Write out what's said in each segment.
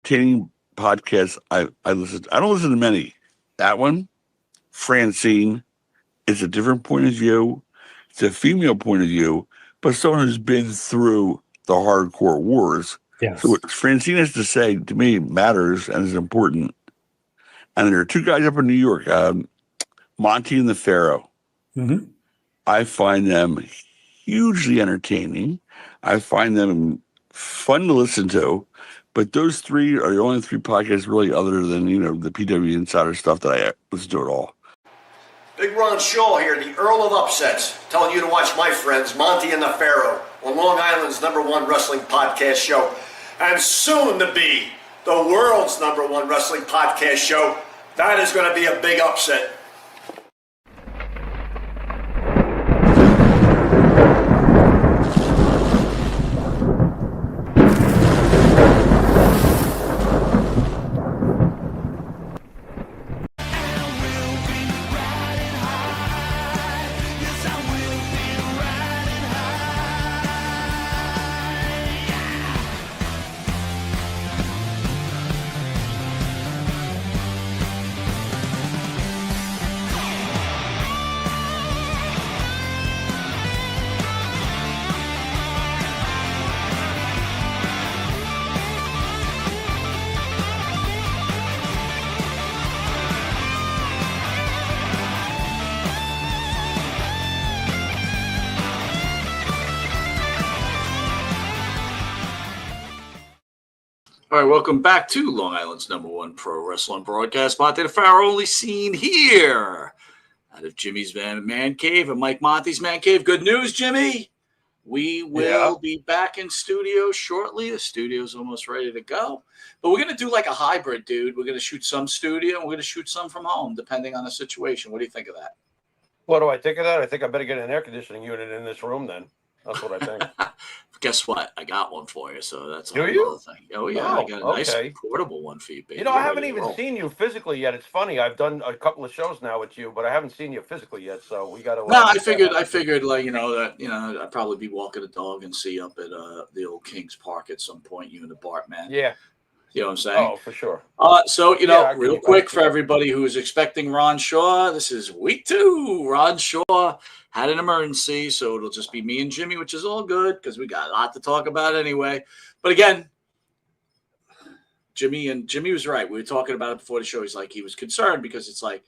entertaining podcasts I listen to. I don't listen to many. That one, Francine, is a different point of view. It's a female point of view, but someone who's been through the hardcore wars. So Yes. what Francine has to say to me matters and is important. And there are two guys up in New York, Monte and the Pharaoh. Mm-hmm. I find them hugely entertaining. I find them fun to listen to. But those three are the only three podcasts really other than, the PW Insider stuff that I listen to at all. Big Ron Shaw here, the Earl of Upsets, telling you to watch my friends, Monte and the Pharaoh, on Long Island's #1 wrestling podcast show, and soon to be the world's #1 wrestling podcast show. That is going to be a big upset. All right, welcome back to Long Island's #1 pro wrestling broadcast. Monte The Pharaoh, only seen here out of Jimmy's man cave and Mike Monte's man cave. Good news, Jimmy. We will be back in studio shortly. The studio's almost ready to go. But we're going to do like a hybrid, dude. We're going to shoot some studio and we're going to shoot some from home, depending on the situation. What do you think of that? What do I think of that? I think I better get an air conditioning unit in this room then. That's what I think. Guess what? I got one for you, so that's Do you? another thing. Oh, yeah. I got a nice portable one for you, baby. You know, I haven't even seen you physically yet. It's funny. I've done a couple of shows now with you, but I haven't seen you physically yet, so we got to... No, I figured, like, that, I'd probably be walking a dog and see you up at the old Kings Park at some point, you and the Bart, man. Yeah. You know what I'm saying? Oh, for sure. So, real quick for everybody who is expecting Ron Shaw, this is week 2. Ron Shaw had an emergency, so it'll just be me and Jimmy, which is all good because we got a lot to talk about anyway. But again, Jimmy was right. We were talking about it before the show. He's like, he was concerned because it's like,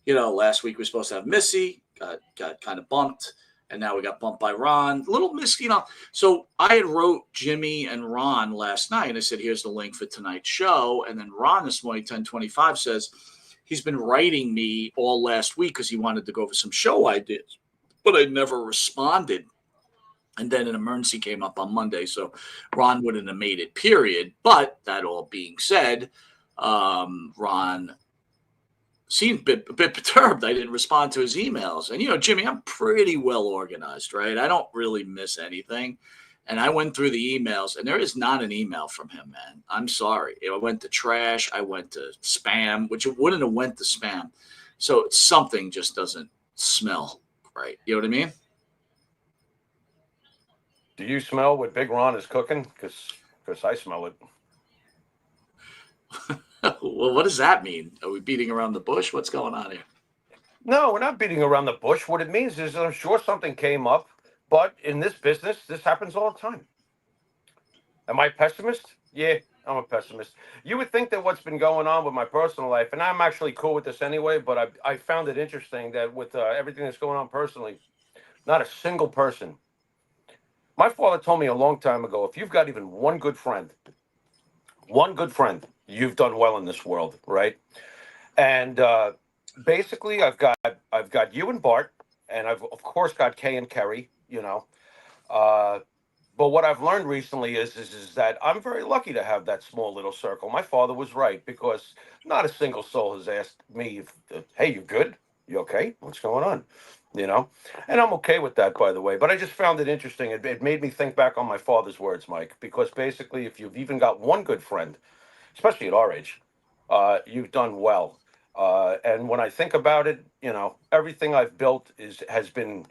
last week we were supposed to have Missy, got kind of bumped. And now we got bumped by Ron. Little miss, So I had wrote Jimmy and Ron last night, and I said, here's the link for tonight's show. And then Ron this morning, 10:25, says he's been writing me all last week because he wanted to go over some show ideas, but I never responded. And then an emergency came up on Monday, so Ron wouldn't have made it, period. But that all being said, Ron seemed a bit perturbed. I didn't respond to his emails. And, Jimmy, I'm pretty well organized, right? I don't really miss anything. And I went through the emails, and there is not an email from him, man. I'm sorry. I went to trash. I went to spam, which it wouldn't have went to spam. So something just doesn't smell right. You know what I mean? Do you smell what Big Ron is cooking? Because I smell it. Well, what does that mean? Are we beating around the bush? What's going on here? No, we're not beating around the bush. What it means is I'm sure something came up, but in this business, this happens all the time. Am I a pessimist? Yeah, I'm a pessimist. You would think that what's been going on with my personal life, and I'm actually cool with this anyway, but I found it interesting that with everything that's going on personally, not a single person. My father told me a long time ago, if you've got even one good friend, you've done well in this world, right? And basically, I've got you and Bart, and I've of course got Kay and Kerry, But what I've learned recently is that I'm very lucky to have that small little circle. My father was right, because not a single soul has asked me, hey, you good? You okay? What's going on? And I'm okay with that, by the way. But I just found it interesting. It made me think back on my father's words, Mike, because basically, if you've even got one good friend, especially at our age, you've done well. And when I think about it, everything I've built has been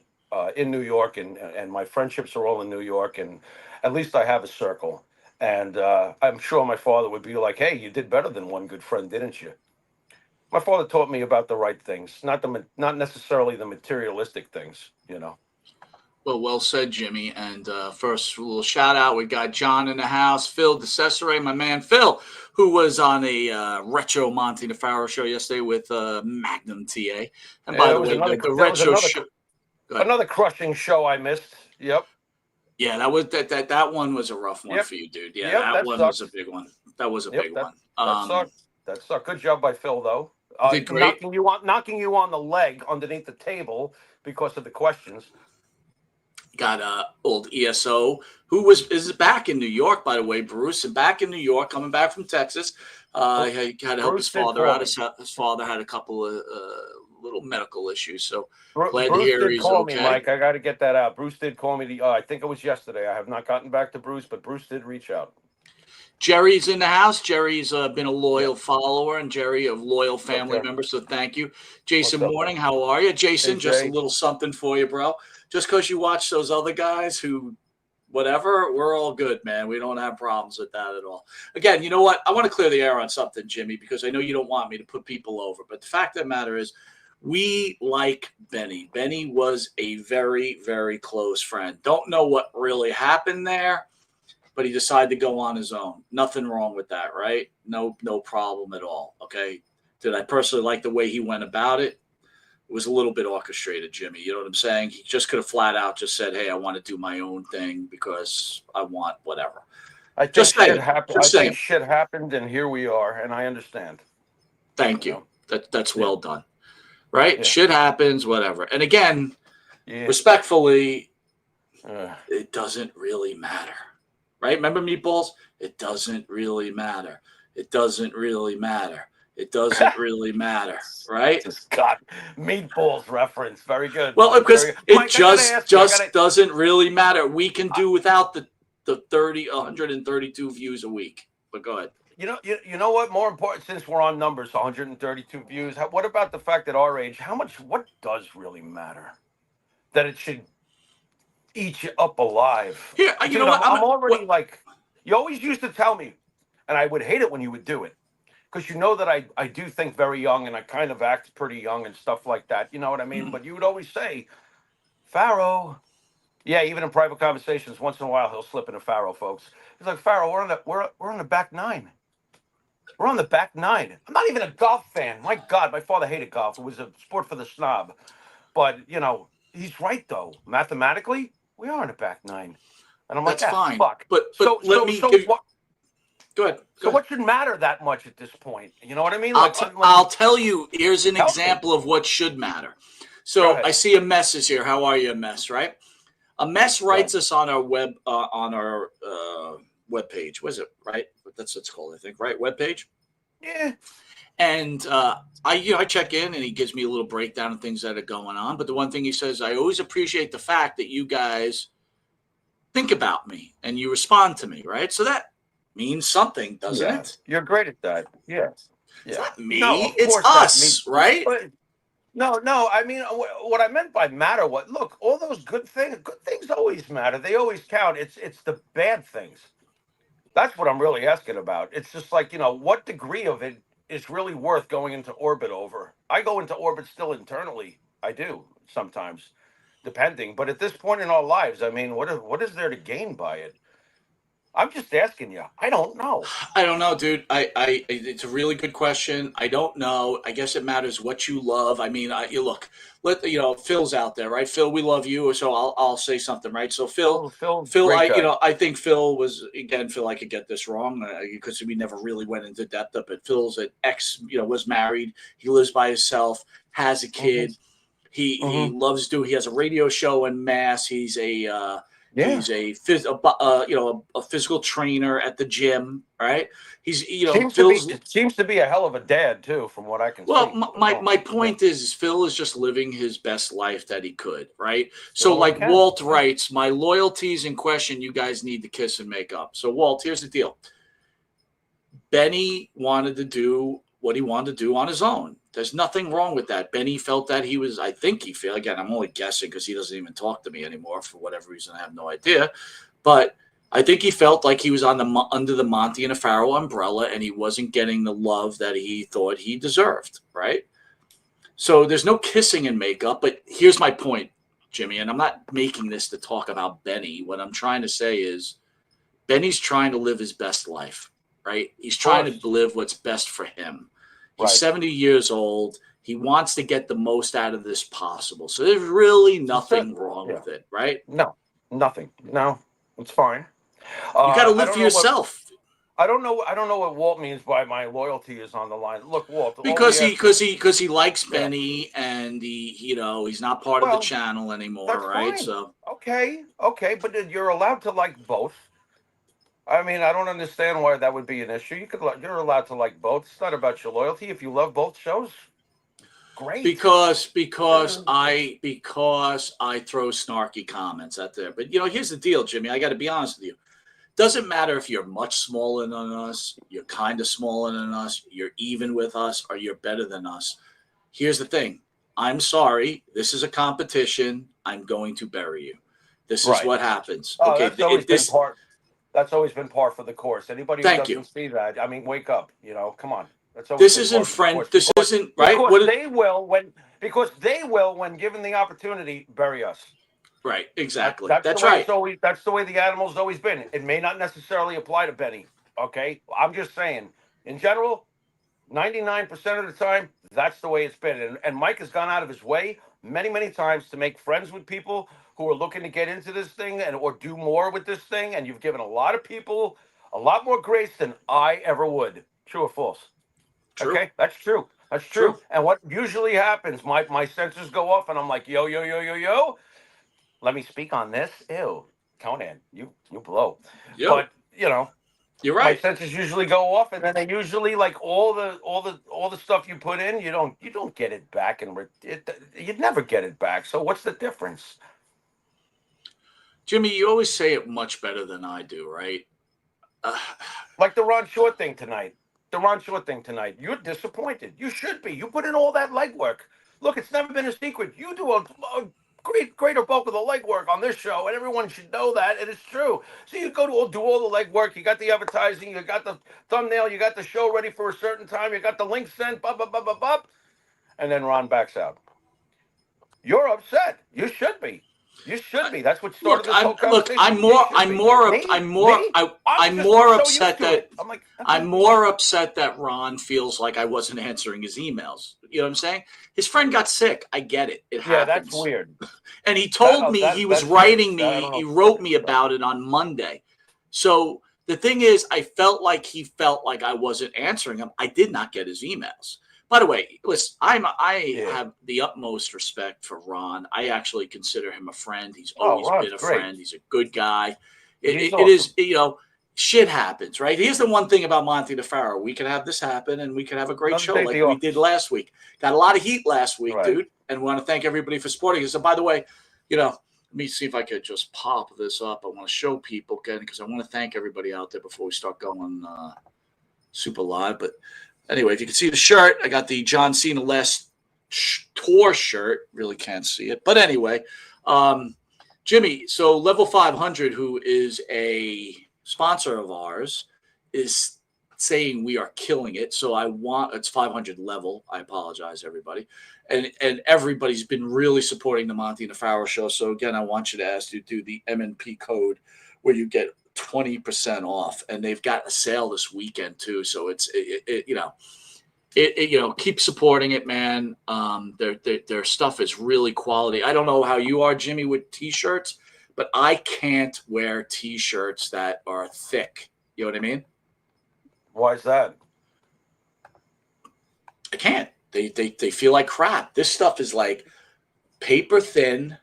in New York, and my friendships are all in New York, and at least I have a circle. And I'm sure my father would be like, "Hey, you did better than one good friend, didn't you?" My father taught me about the right things, not necessarily the materialistic things. Well said, Jimmy. And first, a little shout out. We got John in the house, Phil DeCesare, my man Phil, who was on a retro Monte The Pharaoh show yesterday with Magnum TA. And by There the was way, another the there was retro show. another crushing show I missed. Yep. Yeah, that was that one was a rough one Yep. for you, dude. Yeah, Yep. that That one was a sucks. big one. That was a Yep. big That one. that sucked. That sucked. Good job by Phil, though. Did great. Knocking you on the leg underneath the table because of the questions. Got old ESO, who is back in New York, by the way. Bruce is back in New York, coming back from Texas. He had to help his Bruce did father call out. me. His father had a couple of little medical issues, so glad to Bruce hear did he's call me, okay. Mike. I got to get that out. Bruce did call me. I think it was yesterday. I have not gotten back to Bruce, but Bruce did reach out. Jerry's in the house. Jerry's been a Yeah. loyal follower and Jerry of loyal family Okay. member. So thank you. What's Jason up, Morning, man? how are you? Hey, Jason, just a Jay. little something for you, bro. Just because you watch those other guys who, whatever, we're all good, man. We don't have problems with that at all. Again, you know what? I want to clear the air on something, Jimmy, because I know you don't want me to put people over. But the fact of the matter is, we like Benny. Benny was a very, very close friend. Don't know what really happened there, but he decided to go on his own. Nothing wrong with that, right? No problem at all. Okay. Did I personally like the way he went about it? It was a little bit orchestrated, Jimmy. You know what I'm saying? He just could have flat out just said, "Hey, I want to do my own thing because I want whatever." I think Just shit saying. happened. I Just think saying. shit happened, and here we are, and I understand. Thank You you. know. That's Yeah. well done. Right? Yeah. Shit happens, whatever. And again, Yeah. respectfully, it doesn't really matter. Right? Remember Meatballs? It doesn't really matter. It doesn't really matter. It doesn't really matter. Right? Just got meatballs reference. Very good, Well, Mike. Very because good. it Mike, I gotta just ask you. doesn't really matter. We can do without the 132 views a week. But go ahead. You know what? More important, since we're on numbers, 132 views. What about the fact that our age? What does really matter? That it should eat you up alive, Here, you know dude. what? I'm already What? like. You always used to tell me, and I would hate it when you would do it, because you know that I do think very young, and I kind of act pretty young and stuff like that. You know what I mean? But you would always say, Pharaoh. Yeah, even in private conversations, once in a while he'll slip into Pharaoh, folks. He's like, Pharaoh, we're on the back nine. We're on the back nine. I'm not even a golf fan. My God, my father hated golf. It was a sport for the snob. But he's right though. Mathematically, we are in the back nine. And I'm like, That's fine. fuck. But So let so me so give. what? Go ahead. So what should matter that much at this point? You know what I mean? I'll tell you. Here's an Help me. example of what should matter. Go So ahead. I see a mess is here. How are you, a mess? Right? A mess writes us on our web page. Was it right? That's what it's called, I think. Right, web page. Yeah. And I check in, and he gives me a little breakdown of things that are going on. But the one thing he says, I always appreciate the fact that you guys think about me and you respond to me, right? So that means something, doesn't Yeah. it? You're great at that. Yeah. It's Yeah. not me, No, of it's course that means. us, right? But no. I mean, what I meant by matter. Look, all those good things always matter. They always count. It's the bad things. That's what I'm really asking about. It's just like, what degree of it is really worth going into orbit over? I go into orbit still internally. I do sometimes, depending. But at this point in our lives, I mean, what is there to gain by it? I'm just asking you. I don't know. I don't know, dude. It's a really good question. I don't know. I guess it matters what you love. I mean, you look, Phil's out there, right? Phil, we love you. So I'll say something, right? So Phil, Phil, great guy. I think Phil was, again, Phil, I could get this wrong because we never really went into depth of it. Phil's an ex, was married. He lives by himself, has a kid. He loves he has a radio show in Mass. He's a, Yeah. He's a physical trainer at the gym, right? He's Seems to be a hell of a dad too, from what I can see. Well, my point is Phil is just living his best life that he could, right? So like Walt writes, my loyalties in question, you guys need to kiss and make up. So Walt, here's the deal. Benny wanted to do what he wanted to do on his own. There's nothing wrong with that. Benny felt that I think he felt, again, I'm only guessing because he doesn't even talk to me anymore for whatever reason. I have no idea. But I think he felt like he was on under the Monte and the Pharaoh umbrella, and he wasn't getting the love that he thought he deserved, right? So there's no kissing and makeup. But here's my point, Jimmy, and I'm not making this to talk about Benny. What I'm trying to say is Benny's trying to live his best life, right? He's trying to live what's best for him. He's 70 years old. He wants to get the most out of this possible. So there's really nothing wrong with it, right? No, nothing. No, it's fine. You got to live for yourself. I don't know what Walt means by my loyalty is on the line. Look, Walt, because he likes Benny, and he's not part of the channel anymore, right? Fine. So okay, but you're allowed to like both. I mean, I don't understand why that would be an issue. You're allowed to like both. It's not about your loyalty. If you love both shows, great. Because I throw snarky comments out there. But here's the deal, Jimmy. I got to be honest with you. Doesn't matter if you're much smaller than us, you're kind of smaller than us, you're even with us, or you're better than us. Here's the thing. I'm sorry. This is a competition. I'm going to bury you. This is what happens. Oh, okay, that's always been par for the course. Anybody who doesn't see that, I mean, wake up. Come on. This isn't friend. This isn't right. Because they will, when given the opportunity, bury us. Right. Exactly. That's right. That's the way the animal's always been. It may not necessarily apply to Benny. Okay, I'm just saying. In general, 99% of the time, that's the way it's been. And Mike has gone out of his way many, many times to make friends with people who are looking to get into this thing or do more with this thing. And you've given a lot of people a lot more grace than I ever would. True or false? True. Okay, that's true. That's true. And what usually happens, my sensors go off and I'm like, yo. Let me speak on this. Ew, Conan, you blow. Yo. But you're right. My sensors usually go off, and then they usually like all the stuff you put in. You don't get it back, and you'd never get it back. So what's the difference? Jimmy, you always say it much better than I do, right? Like the Ron Short thing tonight. You're disappointed. You should be. You put in all that legwork. Look, it's never been a secret. You do a greater bulk of the legwork on this show, and everyone should know that, and it's true. So you do all the legwork. You got the advertising, you got the thumbnail, you got the show ready for a certain time, you got the link sent, and then Ron backs out. You're upset. You should be. That's what started this whole conversation. I'm more upset that Ron feels like I wasn't answering his emails. You know what I'm saying? His friend got sick. I get it. It happens. Yeah, that's weird. And he told me he was writing me. He wrote me about it on Monday. So the thing is, I felt like he felt like I wasn't answering him. I did not get his emails. By the way, listen, I have the utmost respect for Ron. I actually consider him a friend. He's always been a friend. He's a good guy. It is, shit happens, right? Here's the one thing about Monte the Pharaoh. We could have this happen, and we could have a great show like we did last week. Got a lot of heat last week, dude, and we want to thank everybody for supporting us. And by the way, let me see if I could just pop this up. I want to show people again because I want to thank everybody out there before we start going super live. But anyway, if you can see the shirt, I got the John Cena Last Tour shirt. Really can't see it. But anyway, Jimmy, so Level 500, who is a sponsor of ours, is saying we are killing it. So it's 500 level. I apologize, everybody. And everybody's been really supporting the Monte and the Pharaoh show. So again, I want you to ask you to do the MNP code where you get 20% off, and they've got a sale this weekend too. So keep supporting it, man. Their stuff is really quality. I don't know how you are, Jimmy, with t-shirts, but I can't wear t-shirts that are thick. You know what I mean? Why is that? I can't. They feel like crap. This stuff is like paper thin,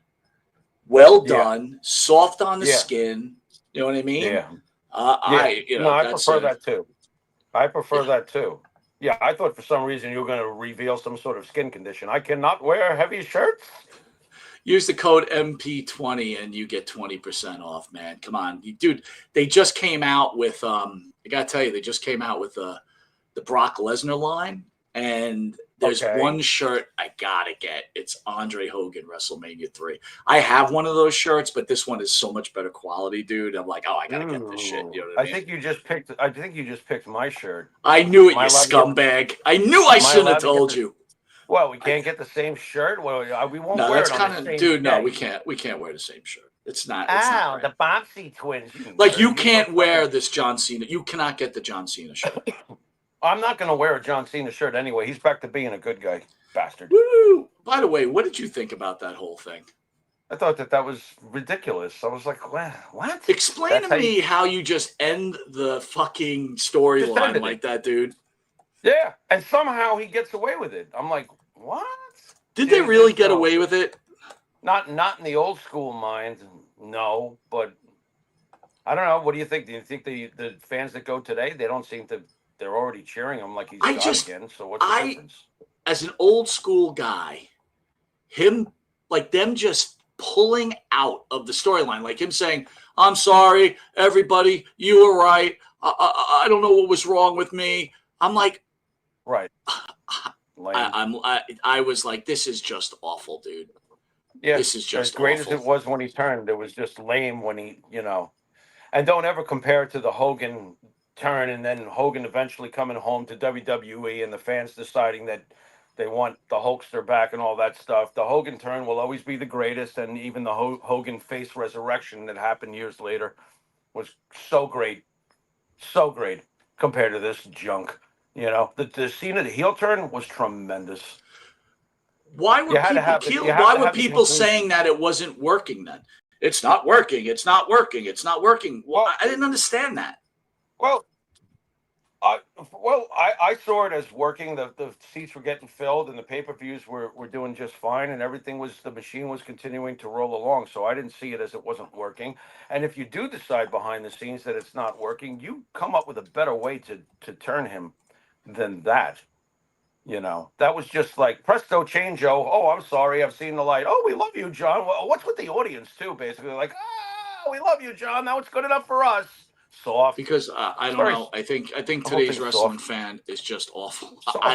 well done, soft on the skin. You know what I mean? Yeah. I prefer that too. That too. Yeah, I thought for some reason you were going to reveal some sort of skin condition. I cannot wear heavy shirts. Use the code MP20 and you get 20% off, man. Come on, dude. They just came out with I gotta tell you, they just came out with the Brock Lesnar line, And there's Okay. one shirt I gotta get. It's Andre Hogan WrestleMania 3. I have one of those shirts, but this one is so much better quality, dude. I'm like, oh, I gotta get this shit. You know what I mean? I think you just picked my shirt. I knew it, Am I you allowed to get- scumbag. I knew I Am I shouldn't have allowed to get told the- you. Well, we can't get the same shirt. Well, we won't No, wear that's it on kind the of, same dude. No, day. we can't. We can't wear the same shirt. It's not. It's not the right. Bombsy twins. Like you nerd. can't You're wear fucking- this John Cena. You cannot get the John Cena shirt. I'm not going to wear a John Cena shirt anyway. He's back to being a good guy, bastard. Woo! By the way, what did you think about that whole thing? I thought that was ridiculous. I was like, what? Explain That's to me how you just end the fucking storyline ended like it. that, dude. Yeah, and somehow he gets away with it. I'm like, what? Did they Dude, really there's get no- away with it? Not in the old school mind, no. But I don't know. What do you think? Do you think the fans that go today, they don't seem to? They're already cheering him like he's I God just- again. So what's the difference? As an old school guy, him like them just pulling out of the storyline, like him saying, "I'm sorry, everybody, you were right. I don't know what was wrong with me." I'm like, Right. Lame. I was like, this is just awful, dude. Yeah, This is just as great awful. as it was when he turned, it was just lame when he, And don't ever compare it to the Hogan turn and then Hogan eventually coming home to WWE and the fans deciding that they want the Hulkster back and all that stuff. The Hogan turn will always be the greatest, and even the Hogan face resurrection that happened years later was so great compared to this junk. The Cena, the heel turn was tremendous. Why were You had to people have it- you have why to were have the people conclusion. saying that it wasn't working then? It's not working. It's not working. It's not working. Well, I didn't understand that. Well, I saw it as working. The seats were getting filled, and the pay-per-views were doing just fine, and the machine was continuing to roll along. So I didn't see it as it wasn't working. And if you do decide behind the scenes that it's not working, you come up with a better way to turn him than that. That was just like presto changeo. Oh, I'm sorry, I've seen the light. Oh, we love you, John. Well, what's with the audience too? Basically, like, oh, we love you, John. Now it's good enough for us. Soft. Because I don't know. I think whole today's thing's wrestling soft. fan is just awful. Soft.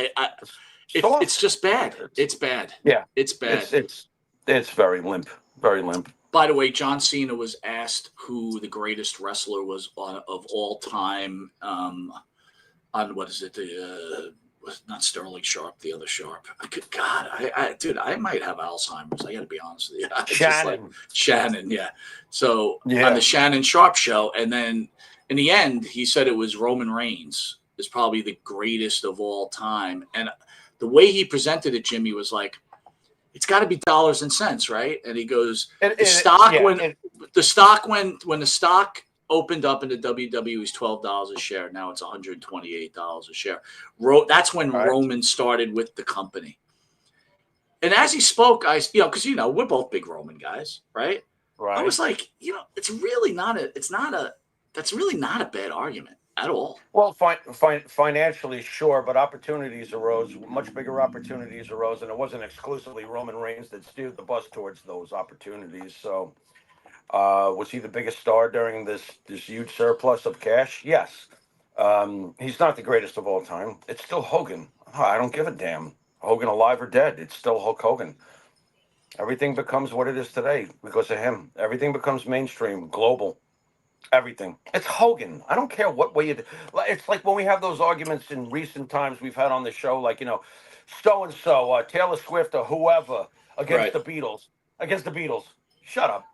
It's just bad. It's bad. Yeah, It's bad. It's very limp. Very limp. By the way, John Cena was asked who the greatest wrestler was of all time. On what is it? Was not Sterling Sharp, the other Sharp. Dude, I might have Alzheimer's. I got to be honest with you. Shannon, yeah. So on the Shannon Sharp show, and then in the end, he said it was Roman Reigns is probably the greatest of all time. And the way he presented it, Jimmy, was like, it's got to be dollars and cents, right? And he goes, when the stock opened up in the WWE was $12 a share. Now it's $128 a share. That's when Roman started with the company. And as he spoke, because we're both big Roman guys, right? Right. I was like, it's really not that's really not a bad argument at all. Well, financially, sure, but opportunities arose, much bigger opportunities arose, and it wasn't exclusively Roman Reigns that steered the bus towards those opportunities. So, was he the biggest star during this huge surplus of cash? Yes. He's not the greatest of all time. It's still Hogan. I don't give a damn. Hogan alive or dead, it's still Hulk Hogan. Everything becomes what it is today because of him. Everything becomes mainstream, global. Everything. It's Hogan. I don't care what way it's like when we have those arguments in recent times we've had on the show, like, so-and-so, Taylor Swift or whoever against the Beatles. Against the Beatles. Shut up.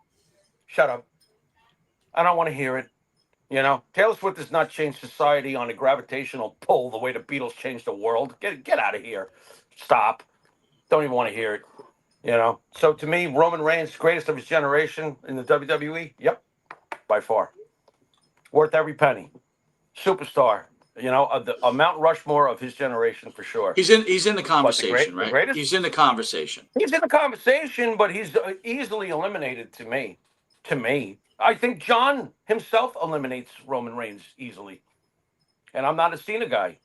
I don't want to hear it. Taylor Swift does not change society on a gravitational pull the way the Beatles changed the world. Get out of here. Stop. Don't even want to hear it. So to me, Roman Reigns, greatest of his generation in the WWE. Yep, by far. Worth every penny. Superstar. A Mount Rushmore of his generation for sure. He's in the conversation, the right? greatest? He's in the conversation. He's in the conversation, but he's easily eliminated to me. I think John himself eliminates Roman Reigns easily. And I'm not a Cena guy.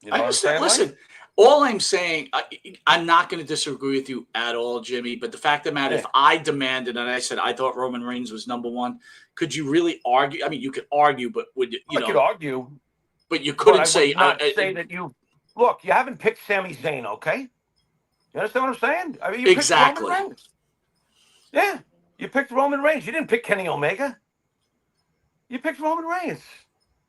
You know I understand. Listen, all I'm saying, I'm not going to disagree with you at all, Jimmy. But the fact of the matter, if I demanded and I said I thought Roman Reigns was number one, could you really argue? I mean, you could argue, but would you? I could argue, but you couldn't say that you. look, you haven't picked Sami Zayn, okay? You understand what I'm saying? I mean, you picked Roman Exactly. Reigns. Yeah, you picked Roman Reigns. You didn't pick Kenny Omega. You picked Roman Reigns.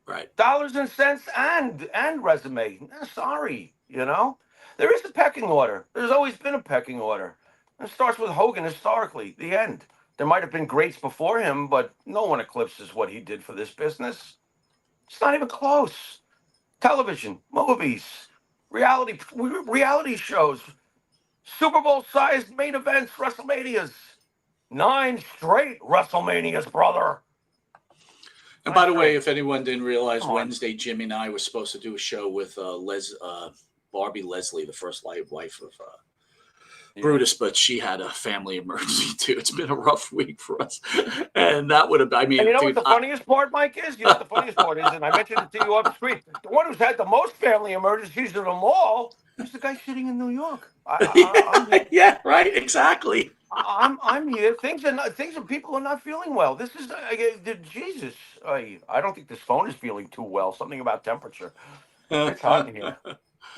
Right. Dollars and cents and resume. Sorry, there is a pecking order. There's always been a pecking order. It starts with Hogan historically. The end. There might have been greats before him, but no one eclipses what he did for this business. It's not even close. Television, movies, reality shows, Super Bowl sized main events, WrestleManias. 9 straight WrestleManias, brother. And by the way, if anyone didn't realize, Come on. Wednesday, Jimmy and I were supposed to do a show with Barbie Leslie, the first wife of Brutus, but she had a family emergency too. It's been a rough week for us, and that would have. I mean, And you know dude, what the funniest part, Mike, is? You know what the funniest part is, and I mentioned it to you off the screen. The one who's had the most family emergencies of them all is the guy sitting in New York. I'm here. Yeah, right, exactly. I'm here. Things are people are not feeling well. This is Jesus. I don't think this phone is feeling too well. Something about temperature. It's hot in here.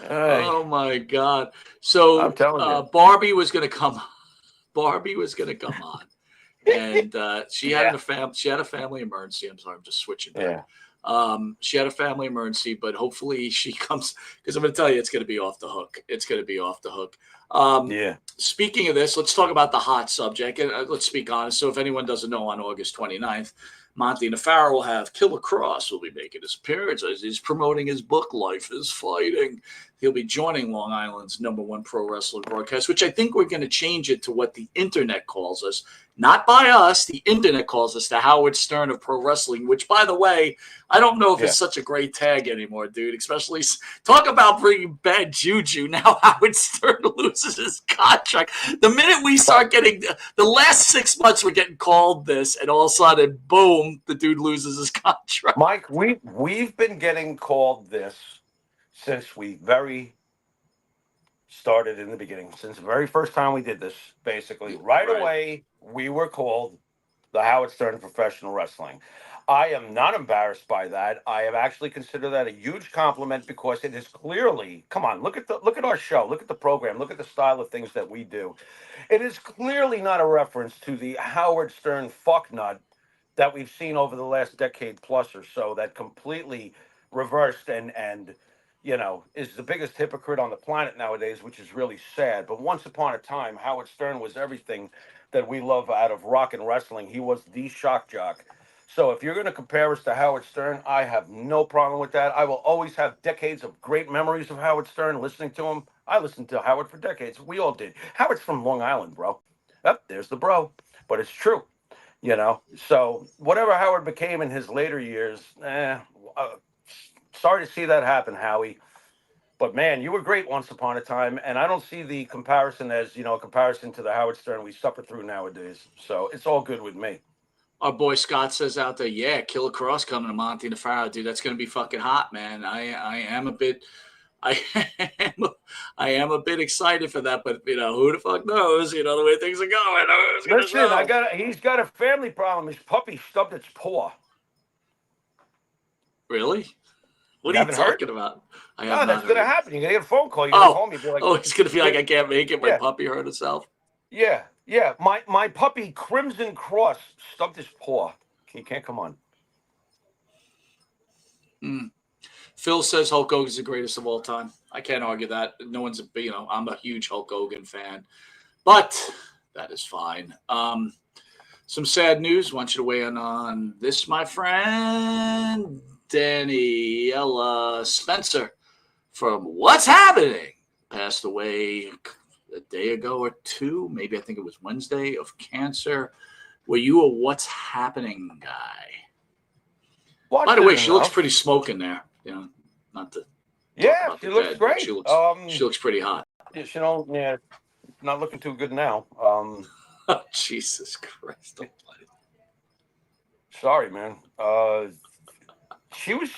Oh my God! So I'm telling you. Barbie was going to come. Barbie was going to come on, and she had a family emergency. I'm sorry, I'm just switching back. She had a family emergency, but hopefully she comes, because I'm going to tell you, it's going to be off the hook. It's going to be off the hook. Speaking of this, let's talk about the hot subject, and let's speak honest. So if anyone doesn't know, on August 29th, Monte The Pharaoh will have Killer Cross will be making his appearance as he's promoting his book, Life is Fighting. He'll be joining Long Island's #1 pro wrestling broadcast, which I think we're going to change it to what the internet calls us. Not by us, the internet calls us the Howard Stern of pro wrestling, which, by the way, I don't know if it's such a great tag anymore, dude. Especially, talk about bringing bad juju. Now Howard Stern loses his contract. The minute we start getting, the last 6 months, we're getting called this, and all of a sudden, boom, the dude loses his contract. Mike, we've been getting called this since we started in the beginning, since the very first time we did this, basically. Right away, we were called the Howard Stern of professional wrestling. I am not embarrassed by that. I have actually considered that a huge compliment, because it is clearly, come on, look at our show, look at the program, look at the style of things that we do. It is clearly not a reference to the Howard Stern fucknut that we've seen over the last decade plus or so, that completely reversed and is the biggest hypocrite on the planet nowadays, which is really sad. But once upon a time, Howard Stern was everything that we love out of rock and wrestling. He was the shock jock. So if you're going to compare us to Howard Stern, I have no problem with that. I will always have decades of great memories of Howard Stern, listening to him. I listened to Howard for decades. We all did. Howard's from Long Island, bro. Yep, there's the bro. But it's true. So whatever Howard became in his later years, sorry to see that happen, Howie. But man, you were great once upon a time, and I don't see the comparison as a comparison to the Howard Stern we suffer through nowadays. So it's all good with me. Our boy Scott says out there, yeah, Killer Cross coming to Monte The Pharaoh, dude. That's going to be fucking hot, man. I am a bit excited for that, but who the fuck knows? The way things are going. Listen, he's got a family problem. His puppy stubbed its paw. Really? What are you talking about? No, that's going to happen. You're going to get a phone call. You're going to call me. Be like, he's going to be like, I can't make it. My puppy hurt itself. Yeah. My puppy, Crimson Cross, stubbed his paw. He can't come on. Phil says Hulk Hogan is the greatest of all time. I can't argue that. No one's I'm a huge Hulk Hogan fan, but that is fine. Some sad news. Want you to weigh in on this, my friend. Daniela Spencer from What's Happening passed away a day ago or two. Maybe I think it was Wednesday, of cancer. Were you a What's Happening guy? By the way, she looks pretty smoking there. Not to. Yeah, she looks great. She looks pretty hot. Not looking too good now. Jesus Christ! Sorry, man. She was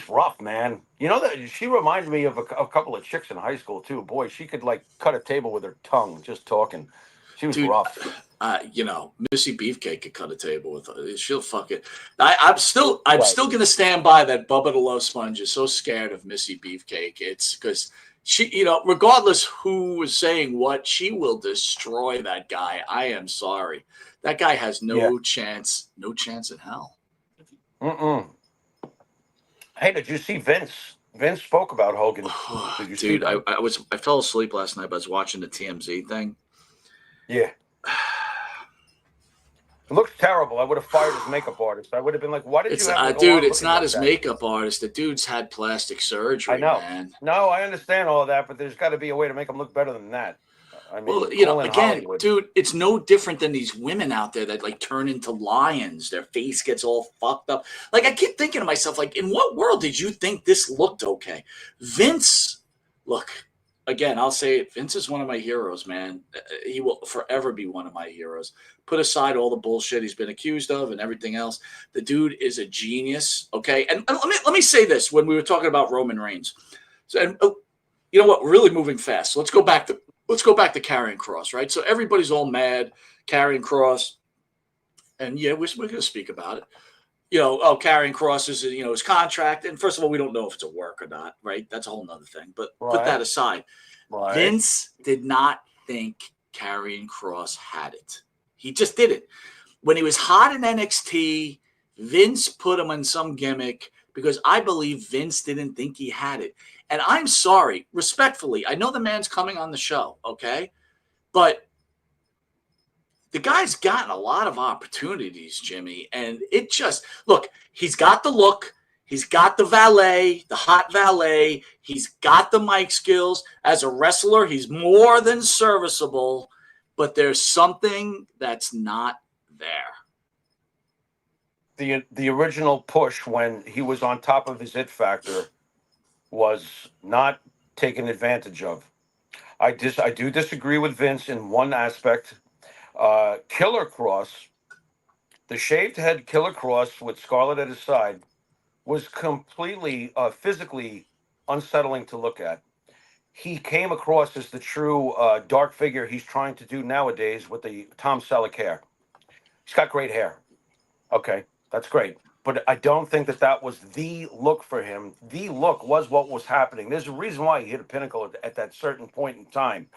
rough, man. That she reminded me of a couple of chicks in high school too. Boy, she could cut a table with her tongue just talking. She was Dude, rough. Missy Beefcake could cut a table with her. She'll fuck it. I'm still Right. going to stand by that. Bubba the Love Sponge is so scared of Missy Beefcake. It's because she, regardless who was saying what, she will destroy that guy. I am sorry. That guy has no chance in hell. Hey, did you see Vince? Vince spoke about Hogan. Did you see Dude, that? I fell asleep last night, but I was watching the TMZ thing. Yeah. It looks terrible. I would have fired his makeup artist. I would have been like, why did you have him go dude, on it's looking not like his that? makeup artist. The dude's had plastic surgery, I know. man. No, I understand all that, but there's got to be a way to make him look better than that. I mean, Well, call in again, Hollywood. dude, it's no different than these women out there that like turn into lions. Their face gets all fucked up. Like, I keep thinking to myself, like, in what world did you think this looked okay? Vince, look, again, I'll say it. Vince is one of my heroes, man. He will forever be one of my heroes. Put aside all the bullshit he's been accused of and everything else. The dude is a genius. Okay. And let me say this when we were talking about Roman Reigns. So, and you know what? We're really moving fast. So let's go back to Karrion Kross, right? So everybody's all mad, Karrion Kross, and yeah, we're going to speak about it. Karrion Kross is, his contract, and first of all, we don't know if it's a work or not, right? That's a whole nother thing. But put that aside. Right. Vince did not think Karrion Kross had it. He just didn't. When he was hot in NXT, Vince put him on some gimmick because I believe Vince didn't think he had it. And I'm sorry, respectfully, I know the man's coming on the show, okay? But the guy's gotten a lot of opportunities, Jimmy. And it just, look, he's got the look. He's got the valet, the hot valet. He's got the mic skills. As a wrestler, he's more than serviceable. But there's something that's not there. The original push when he was on top of his it factor was not taken advantage of. I do disagree with Vince in one aspect. Killer Kross, the shaved head Killer Kross with Scarlett at his side, was completely physically unsettling to look at. He came across as the true dark figure he's trying to do nowadays with the Tom Selleck hair. He's got great hair. Okay, that's great. But I don't think that was the look for him. The look was what was happening. There's a reason why he hit a pinnacle at that certain point in time.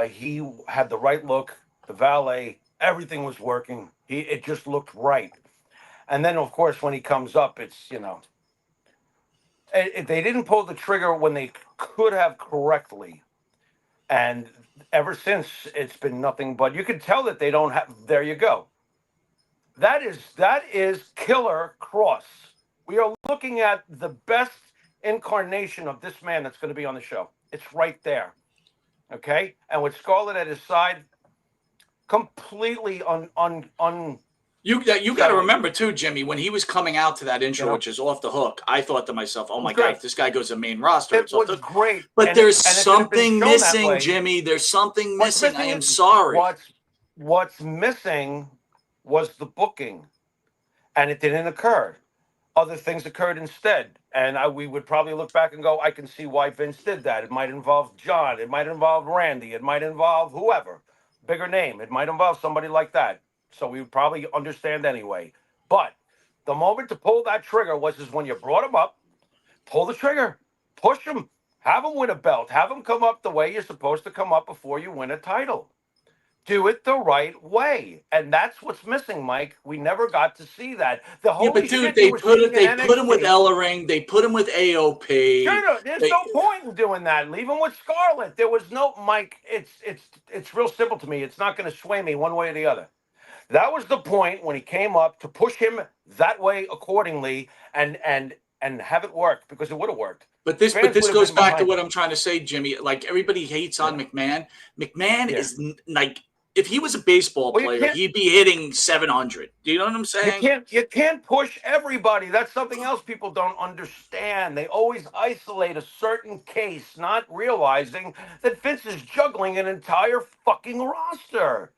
He had the right look, the valet, everything was working. It just looked right. And then, of course, when he comes up, it's, they didn't pull the trigger when they could have correctly. And ever since, it's been nothing but, you can tell that they don't have, there you go. That is Killer Kross. We are looking at the best incarnation of this man that's going to be on the show. It's right there. Okay? And with Scarlett at his side, completely You got to remember too, Jimmy, when he was coming out to that intro, which is off the hook, I thought to myself, "Oh my God, if this guy goes to main roster, it's off the hook." Great. But there's something missing, Jimmy. There's something missing. I am sorry. What's missing was the booking, and it didn't occur. Other things occurred instead, and we would probably look back and go, "I can see why Vince did that." It might involve John. It might involve Randy. It might involve whoever, bigger name. It might involve somebody like that. So we would probably understand anyway. But the moment to pull that trigger was when you brought him up, pull the trigger, push him, have him win a belt, have him come up the way you're supposed to come up before you win a title. Do it the right way. And that's what's missing, Mike. We never got to see that. But dude, they put him with Ellering. They put him with AOP. There's no point in doing that. Leave him with Scarlett. There was no, Mike, it's real simple to me. It's not going to sway me one way or the other. That was the point when he came up to push him that way accordingly and have it work, because it would have worked. But this goes back to what I'm trying to say, Jimmy. Like, everybody hates on McMahon. McMahon is like, if he was a baseball player, he'd be hitting 700. Do you know what I'm saying? You can't push everybody. That's something else people don't understand. They always isolate a certain case, not realizing that Vince is juggling an entire fucking roster.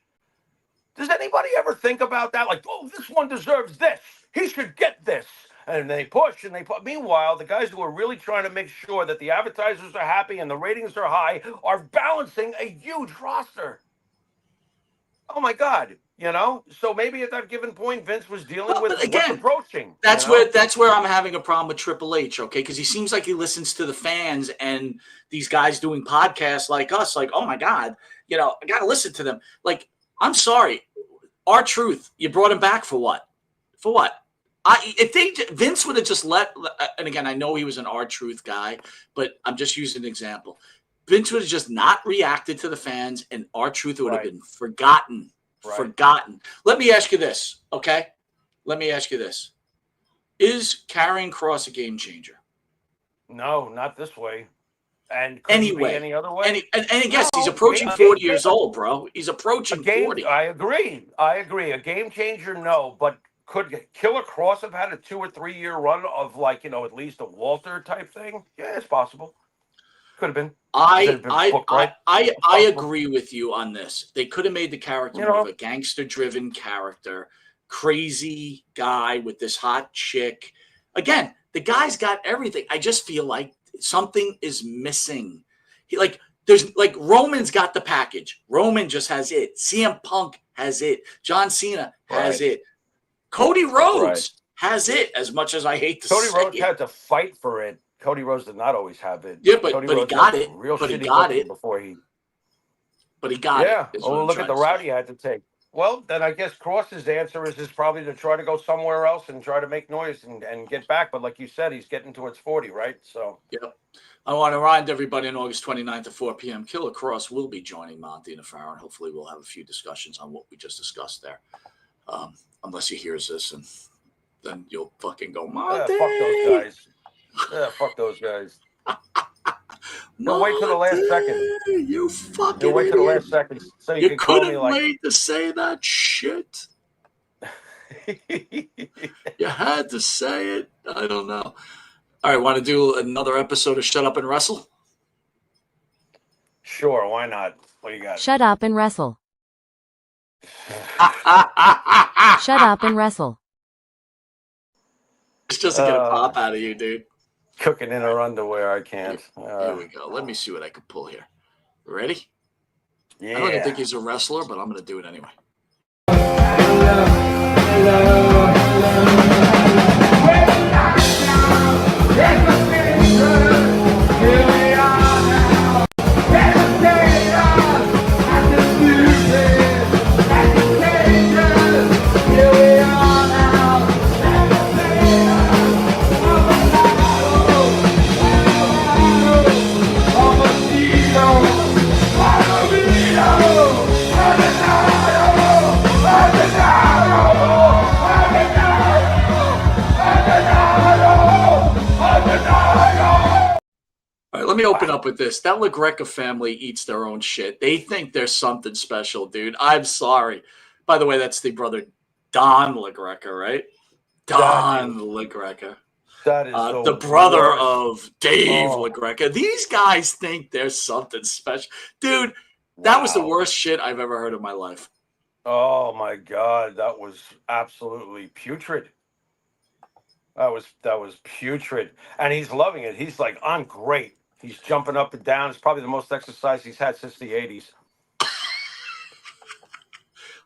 Does anybody ever think about that? Like, oh, this one deserves this. He should get this. And they push and they put. Meanwhile, the guys who are really trying to make sure that the advertisers are happy and the ratings are high are balancing a huge roster. Oh my God, So maybe at that given point, Vince was dealing Well, with but what's again, approaching. that's where I'm having a problem with Triple H, okay? Because he seems like he listens to the fans and these guys doing podcasts like us, like, oh my God, I gotta listen to them. Like, I'm sorry, R-Truth, you brought him back for what? For what? If Vince would have just and again, I know he was an R-Truth guy, but I'm just using an example. Vince would have just not reacted to the fans, and R-Truth would have Right. been forgotten. Right. Forgotten. Let me ask you this, okay? Let me ask you this. Is Karrion Kross a game changer? No, not this way. And could he be any other way? And guess he's No, approaching 40 years old, bro. He's approaching 40. I agree. A game changer, no. But could Killer Cross have had a 2 or 3 year run of at least a Walter type thing? Yeah, it's possible. Could have been. I agree with you on this. They could have made the character more of a gangster-driven character, crazy guy with this hot chick. Again, the guy's got everything. I just feel like something is missing. Roman's got the package. Roman just has it. CM Punk has it. John Cena has it. Cody Rhodes has it. As much as I hate to say it. Cody Rhodes had to fight for it. Cody Rhodes did not always have it. Yeah, but he got it. But he got it before he. But he got it. Yeah. Well, look at the route he had to take. Well, then I guess Cross's answer is probably to try to go somewhere else and try to make noise and get back. But like you said, he's getting towards 40, right? So. Yep. I want to remind everybody on August 29th at 4 p.m., Killer Cross will be joining Monte The Pharaoh, and hopefully we'll have a few discussions on what we just discussed there. Unless he hears this, and then you'll fucking go, Monte. Fuck those guys. Yeah, fuck those guys. You'll wait till the last second. You fucking You'll wait till the last second so you can call me like. Wait to say that shit. You had to say it. I don't know. All right, want to do another episode of Shut Up and Wrestle? Sure, why not? What do you got? Shut up and wrestle. Shut up and wrestle. It's just to get a pop out of you, dude. Cooking in her underwear, I can't. Here we go. Let me see what I can pull here. Ready? Yeah. I don't even think he's a wrestler, but I'm going to do it anyway. Let me open up with this. That LaGreca family eats their own shit. They think there's something special, dude. I'm sorry. By the way, that's the brother Don LaGreca, right? Don LaGreca. That is the brother of Dave LaGreca. These guys think there's something special. Dude, that was the worst shit I've ever heard in my life. Oh, my God. That was absolutely putrid. That was putrid. And he's loving it. He's like, I'm great. He's jumping up and down. It's probably the most exercise he's had since the 80s.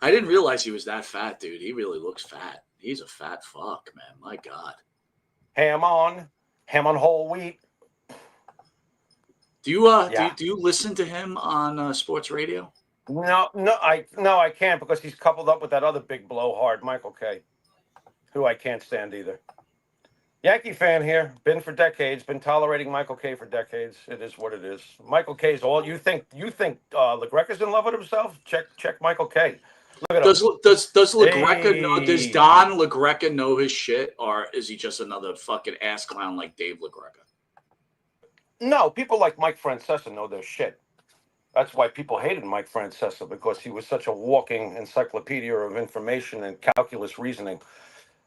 I didn't realize he was that fat, dude. He really looks fat. He's a fat fuck, man. My God. Ham on whole wheat. Do you listen to him on sports radio? No, I can't because he's coupled up with that other big blowhard, Michael Kay, who I can't stand either. Yankee fan here, been for decades, been tolerating Michael Kay for decades. It is what it is. Michael Kay's all you think. LaGreca's in love with himself? Check Michael Kay. Look at does LaGreca hey. know? Does Don LaGreca know his shit, or is he just another fucking ass clown like Dave LaGreca? No, people like Mike Francesa know their shit. That's why people hated Mike Francesa, because he was such a walking encyclopedia of information and calculus reasoning.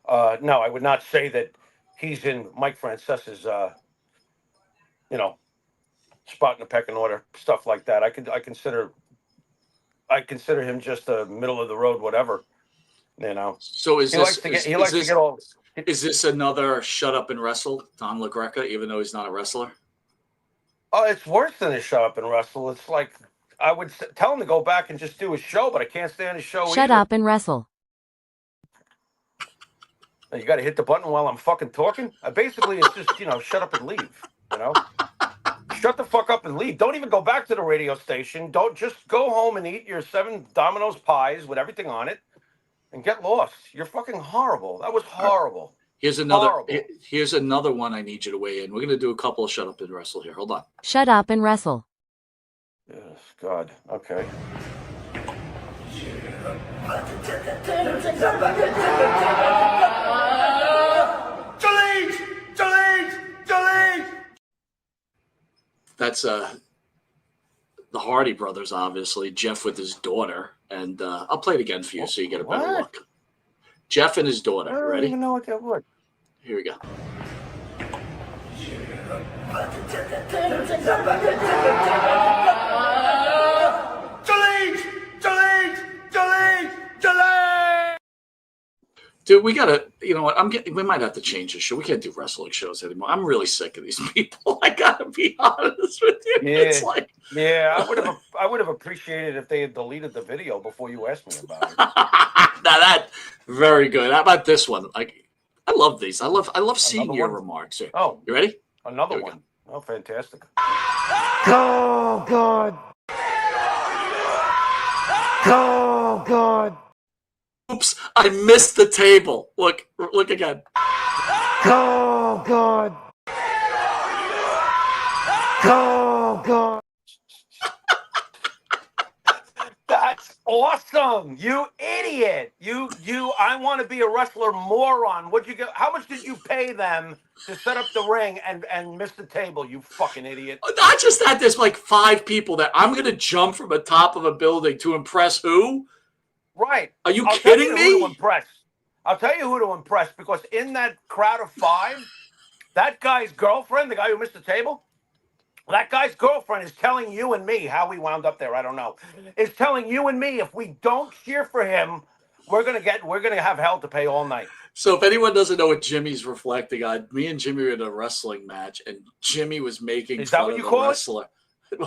No, I would not say that he's in Mike Francesa's, spot in the pecking order, stuff like that. I consider him just a middle of the road, whatever. So is this another shut up and wrestle, Don LaGreca, even though he's not a wrestler? Oh, it's worse than a shut up and wrestle. It's like I would tell him to go back and just do his show, but I can't stand his show Shut either. up and wrestle. You got to hit the button while I'm fucking talking. Basically, it's just, shut up and leave, Shut the fuck up and leave. Don't even go back to the radio station. Don't just go home and eat your 7 Domino's pies with everything on it and get lost. You're fucking horrible. That was horrible. Here's another one I need you to weigh in. We're going to do a couple of shut up and wrestle here. Hold on. Shut up and wrestle. Yes, God. Okay. Delete! That's the Hardy brothers, obviously. Jeff with his daughter. And I'll play it again for you so you get a better look. Jeff and his daughter. I don't Ready? even know what that was. Here we go. Delete! Dude, we gotta, you know what? We might have to change the show. We can't do wrestling shows anymore. I'm really sick of these people. I gotta be honest with you. Yeah. It's like, I would have appreciated if they had deleted the video before you asked me about it. now that very good. How about this one? I love these. I love seeing Another your one? remarks here. Oh, You ready? another Here we one. Oh, fantastic. Oh, God. Oh, God. Oops, I missed the table. Look again. Oh, God. Oh, God. That's awesome. You idiot. I want to be a wrestler moron. What'd you get? How much did you pay them to set up the ring and miss the table, you fucking idiot? Not just that, there's like 5 people that I'm going to jump from the top of a building to impress who? Right. Are you I'll kidding tell you me? Who to impress. I'll tell you who to impress, because in that crowd of 5, that guy's girlfriend, the guy who missed the table, that guy's girlfriend is telling you and me how we wound up there. I don't know. Is telling you and me if we don't cheer for him, we're gonna have hell to pay all night. So if anyone doesn't know what Jimmy's reflecting on, me and Jimmy were in a wrestling match, and Jimmy was making fun of the wrestler.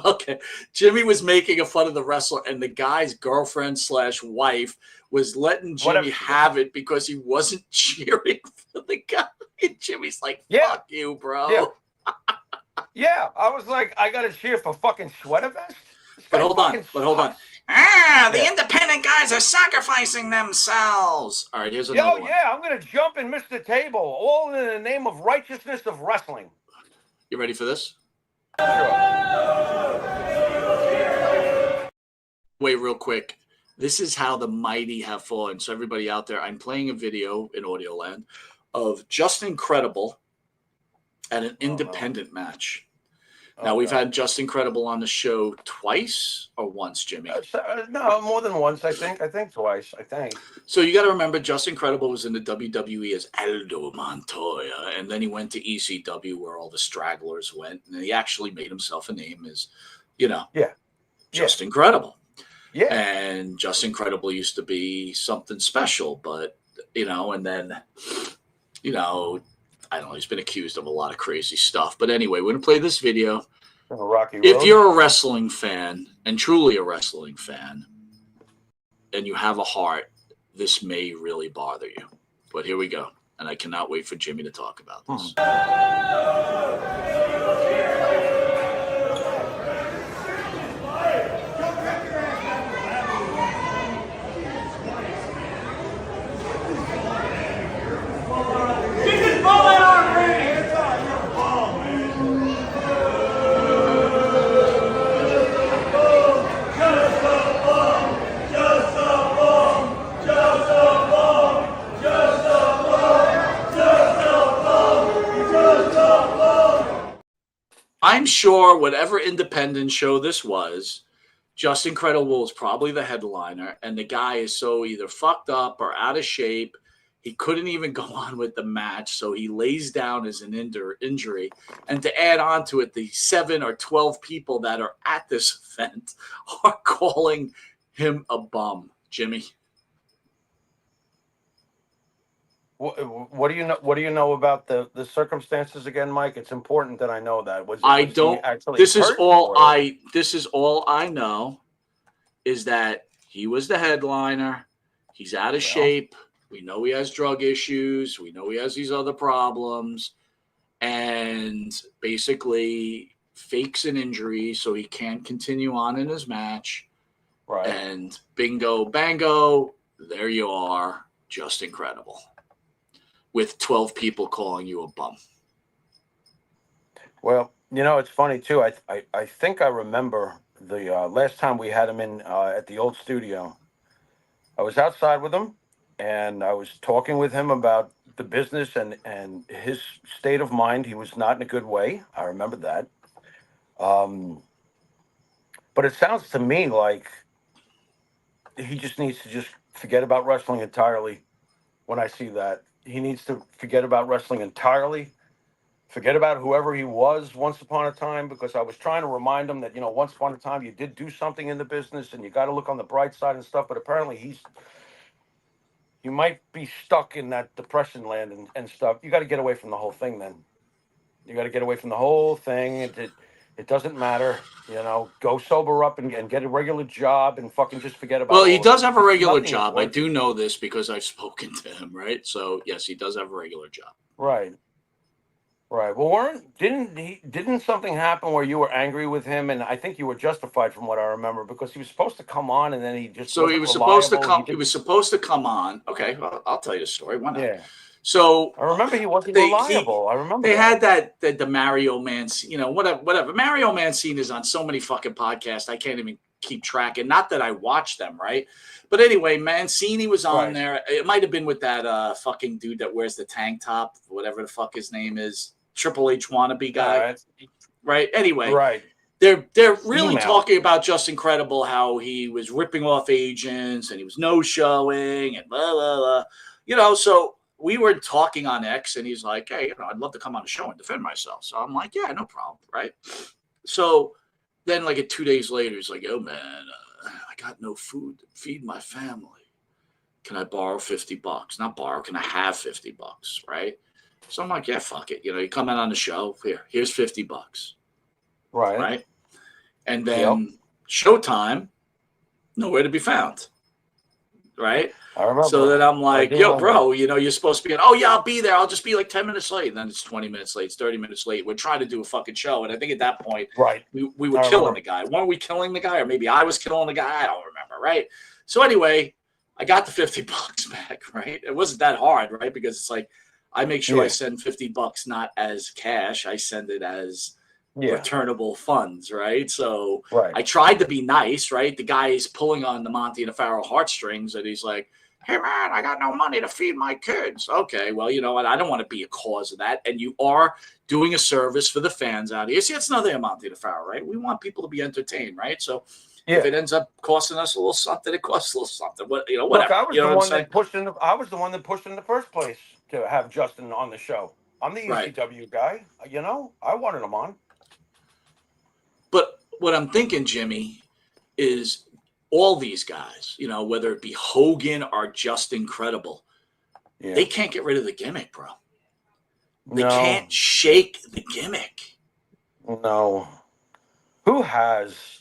Okay, Jimmy was making fun of the wrestler, and the guy's girlfriend/wife was letting Jimmy have it because he wasn't cheering for the guy. And Jimmy's like, "Fuck you, bro." Yeah. Yeah, I was like, I gotta cheer for fucking Sweater Vest. But hold on. The independent guys are sacrificing themselves. All right, here's another one. Yeah, I'm gonna jump and miss the table, all in the name of righteousness of wrestling. You ready for this? Sure. Wait, real quick. This is how the mighty have fallen. So everybody out there, I'm playing a video in Audio Land of Just Incredible at an independent match. Now, we've had Just Incredible on the show twice or once, Jimmy? No, more than once, I think. I think twice, I think. So you got to remember, Just Incredible was in the WWE as Aldo Montoya, and then he went to ECW where all the stragglers went, and he actually made himself a name as, Just Incredible. Yeah. And Just Incredible used to be something special, but, and then, I don't know, he's been accused of a lot of crazy stuff. But anyway, we're going to play this video. Rocky Road. If you're a wrestling fan, and truly a wrestling fan, and you have a heart, this may really bother you. But here we go. And I cannot wait for Jimmy to talk about this. I'm sure whatever independent show this was, Just Incredible was probably the headliner, and the guy is so either fucked up or out of shape, he couldn't even go on with the match, so he lays down as an injury. And to add on to it, the 7 or 12 people that are at this event are calling him a bum. Jimmy? What do you know? What do you know about the circumstances again, Mike? It's important that I know that. This is all I know. is that he was the headliner. He's out of shape. We know he has drug issues. We know he has these other problems. And basically fakes an injury so he can't continue on in his match. Right. And bingo, bango, there you are. Just incredible. With 12 people calling you a bum. Well, it's funny too. I think I remember the last time we had him in at the old studio. I was outside with him, and I was talking with him about the business and his state of mind. He was not in a good way. I remember that. But it sounds to me like he just needs to just forget about wrestling entirely. When I see that, he needs to forget about wrestling entirely. Forget about whoever he was once upon a time, because I was trying to remind him that, once upon a time you did do something in the business and you got to look on the bright side and stuff. But apparently you might be stuck in that depression land and stuff. You got to get away from the whole thing then. You got to get away from the whole thing. It doesn't matter, go sober up and get a regular job and fucking just forget about it. Well, he does have a regular Nothing is job. I worth do it. know this because I've spoken to him, right? So, yes, he does have a regular job. Right. Right. Well, didn't something happen where you were angry with him, and I think you were justified from what I remember, because he was supposed to come on and then he just So he wasn't was supposed to reliable. come. He was supposed to come on. Okay, well, I'll tell you the story. Why not? Yeah. So I remember he wasn't reliable. I remember they that. had the Mario Mancini, whatever. Mario Mancini is on so many fucking podcasts. I can't even keep track. And not that I watch them, right? But anyway, Mancini was on Right. there. It might have been with that fucking dude that wears the tank top, whatever the fuck his name is, Triple H wannabe guy, right? Anyway, Right. they're really Email. talking about just incredible how he was ripping off agents and he was no showing and blah blah blah. So we were talking on X and he's like, hey, I'd love to come on the show and defend myself. So I'm like, yeah, no problem, right? So then like 2 days later, he's like, oh man, I got no food to feed my family. Can I borrow $50? Not borrow, can I have $50, right? So I'm like, yeah, fuck it. You come in on the show, here's $50. Right. And then showtime, nowhere to be found. Right. I remember. So then I'm like, yo, remember. bro, you're supposed to be oh yeah, I'll be there. I'll just be like 10 minutes late. And then it's 20 minutes late. It's 30 minutes late. We're trying to do a fucking show. And I think at that point, Right. we were killing the guy. Weren't we killing the guy? Or maybe I was killing the guy. I don't remember. Right. So anyway, I got the $50 back. Right. It wasn't that hard. Right. Because it's like, I make sure I send $50 not as cash. I send it as returnable funds, right? So I tried to be nice, right? The guy is pulling on the Monte The Pharaoh heartstrings, and he's like, hey, man, I got no money to feed my kids. Okay, well, you know what? I don't want to be a cause of that. And you are doing a service for the fans out here. See, that's another thing, Monte The Pharaoh, right? We want people to be entertained, right? So if it ends up costing us a little something, it costs a little something. Whatever. Look, I was you know the what one I'm that pushed in. I was the one that pushed in the first place to have Justin on the show. I'm the ECW guy. I wanted him on. But what I'm thinking, Jimmy, is all these guys, whether it be Hogan or just incredible, they can't get rid of the gimmick, bro. They can't shake the gimmick. No. Who has?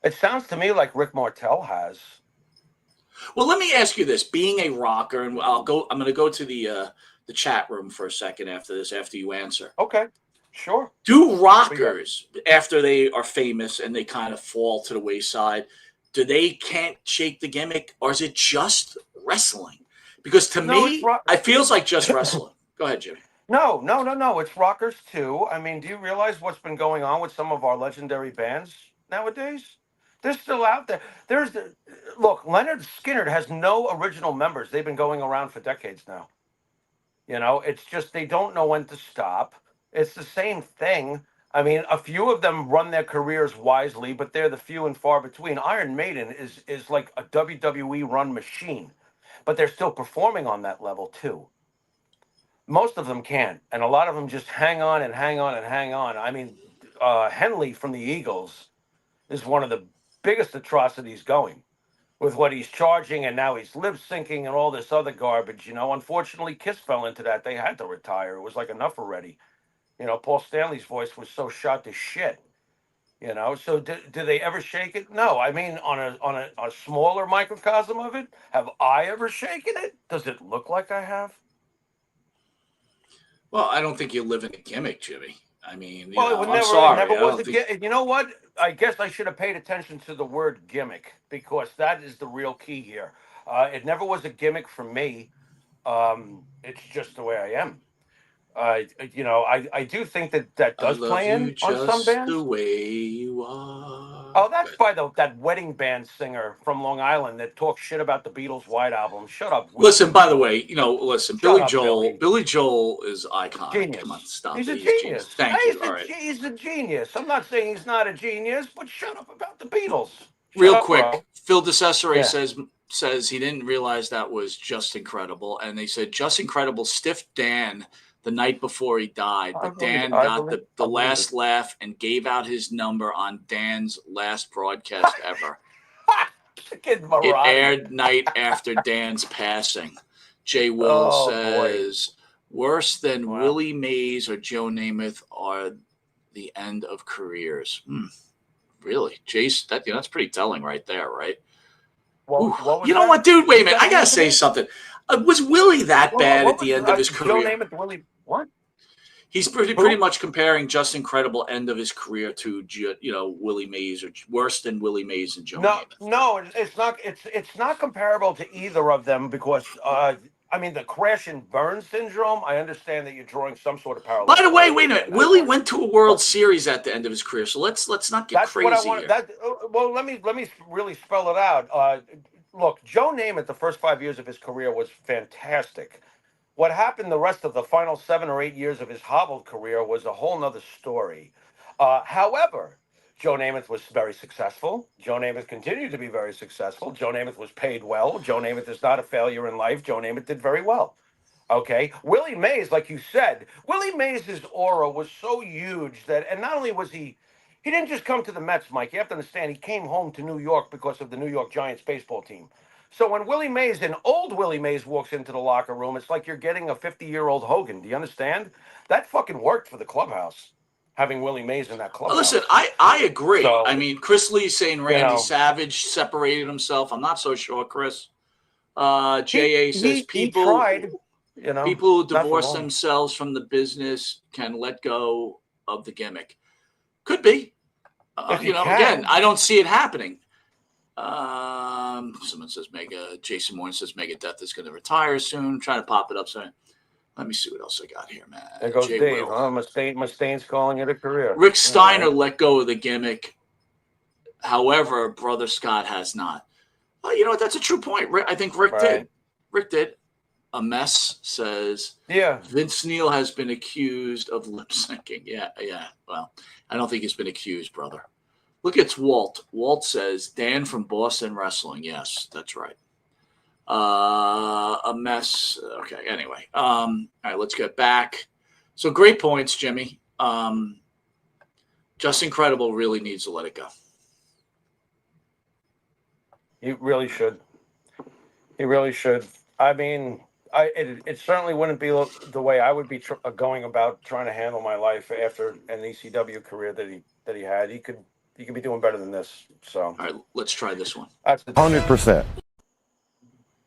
It sounds to me like Rick Martel has. Well, let me ask you this: being a rocker, and I'm going to go to the chat room for a second after this, after you answer. Okay, sure. Do rockers, after they are famous and they kind of fall to the wayside, do they can't shake the gimmick, or is it just wrestling? Because to me, it feels like just wrestling. Go ahead, Jimmy. No. It's rockers too. I mean, do you realize what's been going on with some of our legendary bands nowadays? They're still out there. Look, Leonard Skinner has no original members. They've been going around for decades now. It's just they don't know when to stop. It's the same thing. I mean, a few of them run their careers wisely, but they're the few and far between. Iron Maiden is like a WWE run machine, but they're still performing on that level too. Most of them can't, and a lot of them just hang on and hang on and hang on. I mean, Henley from the Eagles is one of the biggest atrocities going with what he's charging, and now he's lip syncing and all this other garbage. Unfortunately, Kiss fell into that. They had to retire. It was like enough already. Paul Stanley's voice was so shot to shit. You know, so do they ever shake it? No. I mean, on a smaller microcosm of it, have I ever shaken it? Does it look like I have? Well, I don't think you live in a gimmick, Jimmy. I mean, Well, I'm it never sorry. I was don't a think. gimmick. You know what? I guess I should have paid attention to the word gimmick because that is the real key here. It never was a gimmick for me. It's just the way I am. I do think that I does love play you in on some just the bands. way you are. Oh, that's by that wedding band singer from Long Island that talks shit about the Beatles' White Album. Shut up, Listen, Billy by the Joel. way, listen, Shut Billy up, Joel. Billy. Billy Joel is iconic. Come on, Genius. stop He's it. a He's a genius. genius. Thank you. All right. He's a genius. I'm not saying he's not a genius, but shut up about the Beatles. Shut Real up, quick, bro. Phil DeCesare Yeah. says he didn't realize that was Just Incredible, and they said Just Incredible stiffed Dan the night before he died, but Dan got the I believe it. last laugh and gave out his number on Dan's last broadcast ever. Kid It Marotti. aired night after Dan's passing. Jay Will Oh, boy. says, worse than Wow. Willie Mays or Joe Namath are the end of careers. Really? Jace, that's pretty telling right there, right? What was You know that? what, dude? Wait a minute. What I got to was say that? something. Was Willie that bad What at the was end of his Joe career? Namath? Willie? What? He's pretty much comparing Just Incredible end of his career to Willie Mays or worse than Willie Mays and Joe Namath. No, it's not. It's not comparable to either of them because I mean the crash and burn syndrome. I understand that you're drawing some sort of parallel. By the way, wait a minute. Willie went to a World Series at the end of his career, so let's not get crazy what I want. here. Well, let me really spell it out. Look, Joe Namath, the first 5 years of his career was fantastic. What happened the rest of the final 7 or 8 years of his hobbled career was a whole nother story. However, Joe Namath was very successful. Joe Namath continued to be very successful. Joe Namath was paid well. Joe Namath is not a failure in life. Joe Namath did very well. Okay. Willie Mays, like you said, Willie Mays' aura was so huge that, and not only was he didn't just come to the Mets, Mike. You have to understand, he came home to New York because of the New York Giants baseball team. So when Willie Mays, an old Willie Mays, walks into the locker room, it's like you're getting a 50-year-old Hogan. Do you understand? That fucking worked for the clubhouse, having Willie Mays in that clubhouse. Listen, I agree. So, I mean, Chris Lee saying Randy Savage separated himself. I'm not so sure, Chris. JA says people tried, people who divorce themselves from the business can let go of the gimmick. Could be. Again, I don't see it happening. Someone says Jason Moore says Megadeth is going to retire soon. I'm trying to pop it up. So let me see what else I got here, man. There goes Dave. Mustaine's calling it a career. Rick Steiner let go of the gimmick. However, Brother Scott has not. That's a true point. I think Rick did. Rick did. A Mess says, Vince Neil has been accused of lip syncing. Yeah. Well, I don't think he's been accused, brother. Look, it's Walt. Walt says, Dan from Boston Wrestling. Yes, that's right. A Mess. Okay, anyway. All right, let's get back. So great points, Jimmy. Just Incredible really needs to let it go. He really should. He really should. I mean, it certainly wouldn't be the way I would be going about trying to handle my life after an ECW career that he had. He could be doing better than this. So, all right, let's try this one. 100%.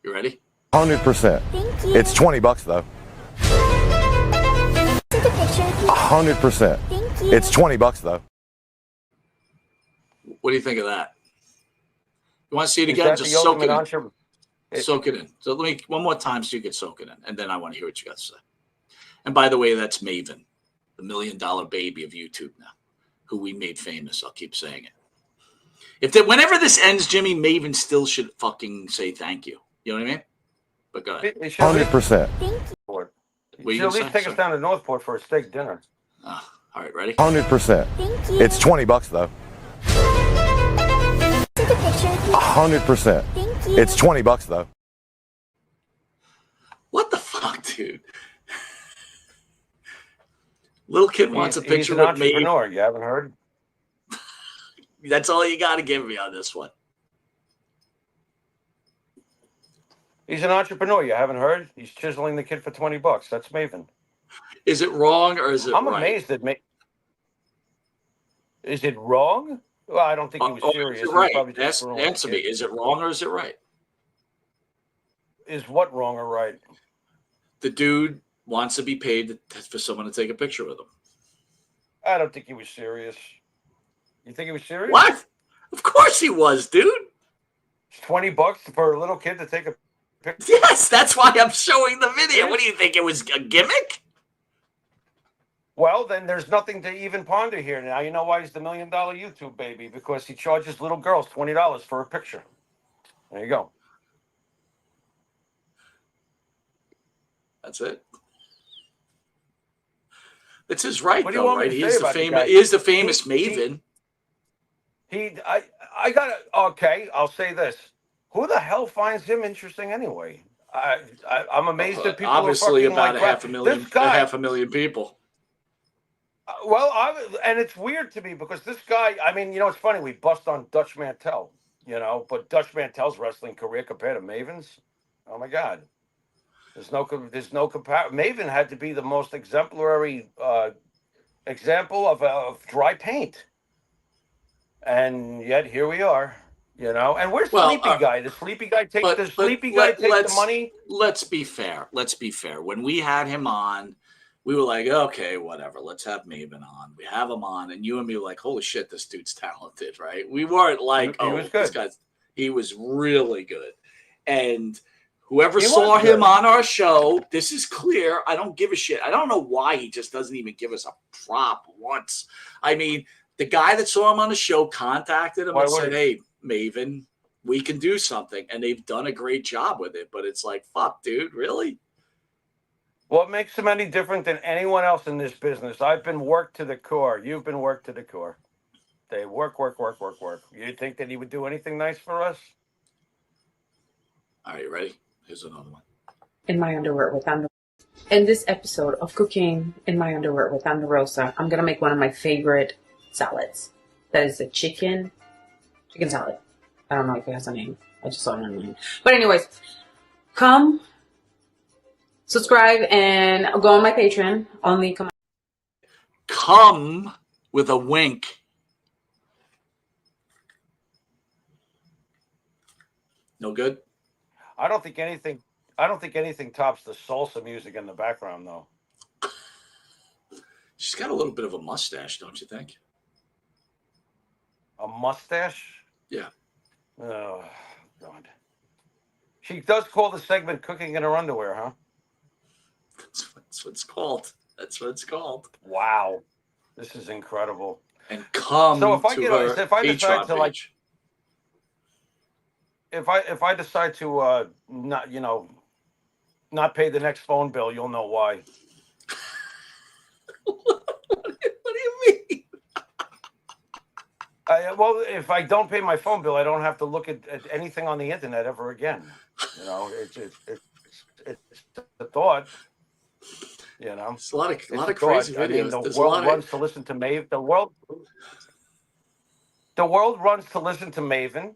You ready? 100%. Thank you. It's $20 though. Take a picture. 100%. Thank you. It's $20 though. What do you think of that? You want to see it again? Just soak it in. Soak it in. So let me one more time so you can soak it in, and then I want to hear what you got to say. And by the way, that's Maven, the $1 million baby of YouTube now, who we made famous. I'll keep saying it. Whenever this ends, Jimmy, Maven still should fucking say thank you. You know what I mean? But go ahead. 100%. Thank you. You should at least take us down to Northport for a steak dinner. All right, ready? 100%. Thank you. It's $20 though. Take a picture. 100%. Thank you. It's $20 though. What the fuck, dude? Little kid wants a picture He's an with me. entrepreneur. You haven't heard? That's all you got to give me on this one. He's an entrepreneur. You haven't heard? He's chiseling the kid for $20. That's Maven. Is it wrong or is it I'm right? amazed at me. Is it wrong? Well, I don't think he was Or is serious. it He was right? probably just screwing with Answer the me. kid. Is it wrong or is it right? Is what wrong or right? The dude wants to be paid for someone to take a picture with him. I don't think he was serious. You think he was serious? What? Of course he was, dude. $20 for a little kid to take a picture? Yes, that's why I'm showing the video. What do you think? It was a gimmick? Well, then there's nothing to even ponder here. Now you know why he's the $1 million YouTube baby, because he charges little girls $20 for a picture. There you go. That's it. It's his right, What do you though, want me right? to He say is the about the famous. guy? He is the famous Maven. I gotta. Okay, I'll say this. Who the hell finds him interesting anyway? I'm amazed that people Obviously, are fucking about like a half a this million, guy. people. And it's weird to me because this guy. I mean, it's funny. We bust on Dutch Mantel, but Dutch Mantel's wrestling career compared to Maven's. Oh my God. There's no comparison. Maven had to be the most exemplary example of dry paint, and yet here we are. And where's Well, Sleepy Guy? The Sleepy Guy take but the Sleepy Guy take the money. let's be fair. Let's be fair. When we had him on, we were like, okay, whatever. Let's have Maven on. We have him on, and you and me were like, holy shit, this dude's talented, right? We weren't like, He was good. He was really good, and whoever He saw was him good. on our show, this is clear. I don't give a shit. I don't know why he just doesn't even give us a prop once. I mean, the guy that saw him on the show contacted him and said, hey, Maven, we can do something. And they've done a great job with it. But it's like, fuck, dude, really? What makes him any different than anyone else in this business? I've been worked to the core. You've been worked to the core. They work. You think that he would do anything nice for us? All right, you ready? Here's another one. In my underwear with Under. In this episode of Cooking in My Underwear with Rosa, I'm going to make one of my favorite salads. That is a chicken salad. I don't know if it has a name. I just saw it online. But anyways, come, subscribe, and go on my Patreon. Only come with a wink. No good? I don't think anything tops the salsa music in the background, though. She's got a little bit of a mustache, don't you think? A mustache? Yeah. Oh, God. She does call the segment Cooking in Her Underwear, huh? That's what it's called. That's what it's called. Wow. This is incredible. And come so if I to get, her if I decide to page. if I decide to not pay the next phone bill, you'll know why. What do you mean? Well, if I don't pay my phone bill, I don't have to look at anything on the internet ever again. It's a thought. It's a lot of crazy videos. I mean, the world runs to listen to Maven. The world runs to listen to Maven,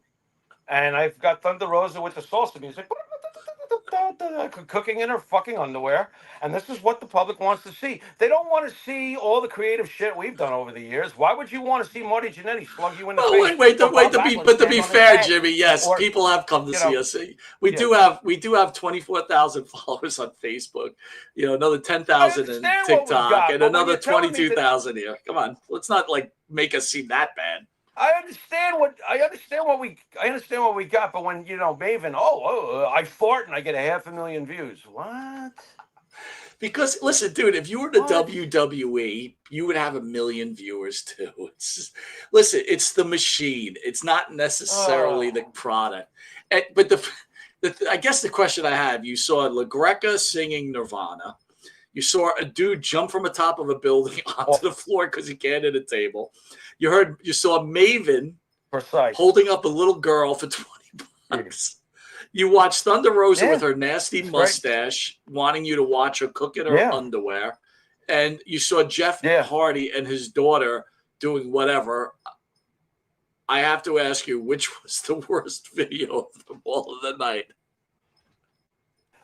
and I've got Thunder Rosa with the salsa music, cooking in her fucking underwear, and this is what the public wants to see. They don't want to see all the creative shit we've done over the years. Why would you want to see Marty Jannetty slug you in the face? To be fair, Jimmy, yes, people have come to see us. We do have 24,000 followers on Facebook. Another 10,000 in TikTok, and another 22,000 here. Come on, let's not make us seem that bad. I understand what we got, but when Maven, I fart and I get 500,000 views. What? Because listen, dude, if you were to WWE, you would have 1 million viewers too. It's the machine. It's not necessarily the product. But I guess the question I have: you saw LaGreca singing Nirvana. You saw a dude jump from the top of a building onto the floor because he can't hit a table. You saw Maven holding up a little girl for $20. You watched Thunder Rosa with her nasty mustache, wanting you to watch her cook in her underwear. And you saw Jeff Hardy and his daughter doing whatever. I have to ask you, which was the worst video of all of the night?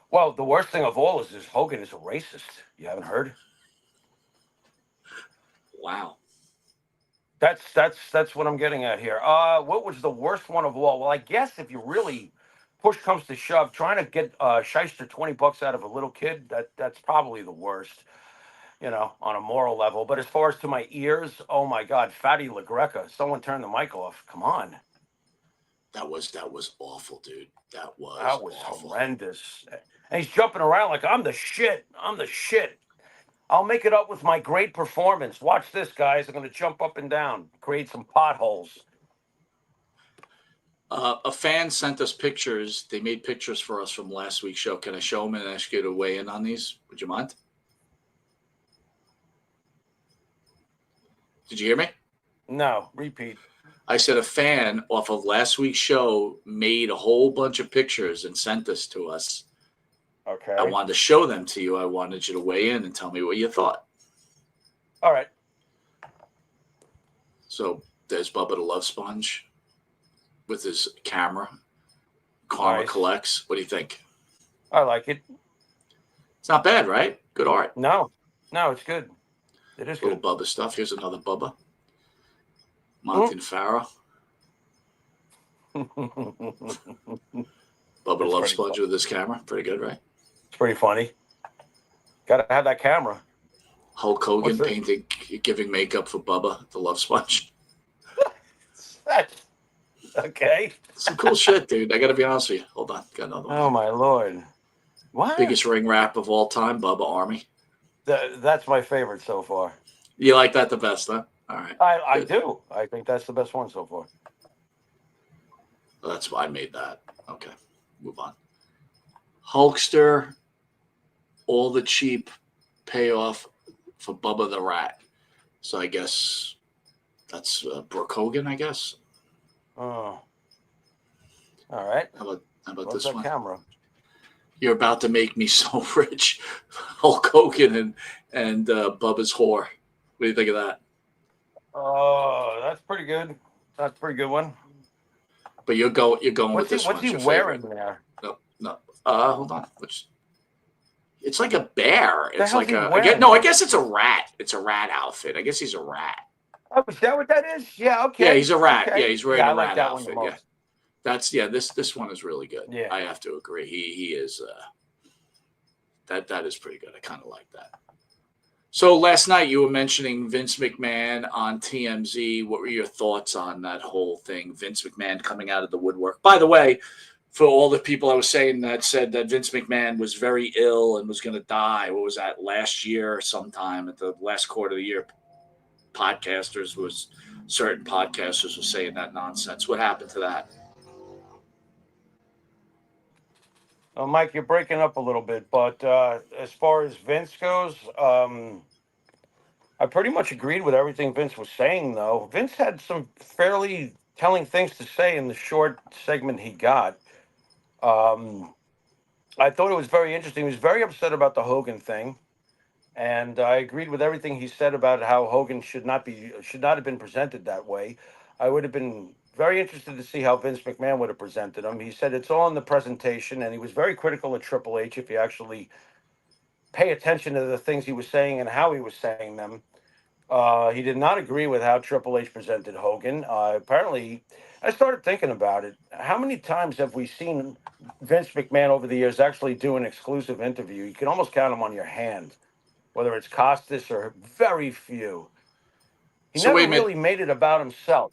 Well, the worst thing of all is Hogan is a racist. You haven't heard? Wow. That's what I'm getting at here. What was the worst one of all? Well, I guess if you really push comes to shove, trying to get shyster $20 out of a little kid, that's probably the worst, on a moral level. But as far as to my ears, oh my God, Fatty LaGreca, someone turn the mic off. Come on. That was awful, dude. That was That was awful. horrendous. And he's jumping around like I'm the shit. I'm the shit. I'll make it up with my great performance. Watch this, guys. I'm going to jump up and down, create some potholes. A fan sent us pictures. They made pictures for us from last week's show. Can I show them and ask you to weigh in on these? Would you mind? Did you hear me? No, repeat. I said a fan off of last week's show made a whole bunch of pictures and sent this to us. Okay. I wanted to show them to you. I wanted you to weigh in and tell me what you thought. All right. So there's Bubba the Love Sponge with his camera. Karma Nice. Collects. What do you think? I like it. It's not bad, right? Good art. No, it's good. It is Little good. Bubba stuff. Here's another Bubba. Monte The Pharaoh. Bubba the Love Sponge with his camera. Pretty good, right? It's pretty funny. Got to have that camera. Hulk Hogan What's this? giving makeup for Bubba the Love Sponge. Okay. Some cool shit, dude. I got to be honest with you. Hold on. Got another one. Oh, my Lord. What? Biggest ring wrap of all time, Bubba Army. That's my favorite so far. You like that the best, huh? All right. I do. I think that's the best one so far. Well, that's why I made that. Okay. Move on. Hulkster, all the cheap payoff for Bubba the Rat. So I guess that's Brooke Hogan, I guess. Oh. All right. How about What's this that one? camera? You're about to make me so rich. Hulk Hogan and Bubba's whore. What do you think of that? Oh, that's pretty good. That's a pretty good one. But you're going with this one. What's he wearing there? No. Hold on. It's like a bear. The It's hell's like he I wearing? guess it's a rat. It's a rat outfit. I guess he's a rat. Oh, is that what that is? Yeah, okay. Yeah, he's a rat. Okay. Yeah, he's wearing I a like rat that outfit. one the Yeah. most. This one is really good. Yeah. I have to agree. He is that is pretty good. I kind of like that. So last night you were mentioning Vince McMahon on TMZ. What were your thoughts on that whole thing? Vince McMahon coming out of the woodwork. By the way, for all the people I was saying that said that Vince McMahon was very ill and was going to die, what was that, last year sometime at the last quarter of the year? Certain podcasters were saying that nonsense. What happened to that? Mike, you're breaking up a little bit, but as far as Vince goes, I pretty much agreed with everything Vince was saying, though. Vince had some fairly telling things to say in the short segment he got. I thought it was very interesting. He was very upset about the Hogan thing, and I agreed with everything he said about how Hogan should not have been presented that way. I would have been very interested to see how Vince McMahon would have presented him. He said it's all in the presentation, and he was very critical of Triple H if you actually pay attention to the things he was saying and how he was saying them. He did not agree with how Triple H presented Hogan. Apparently, I started thinking about it. How many times have we seen Vince McMahon over the years actually do an exclusive interview? You can almost count them on your hand, whether it's Costas or very few. He So never wait a minute. really made it about himself.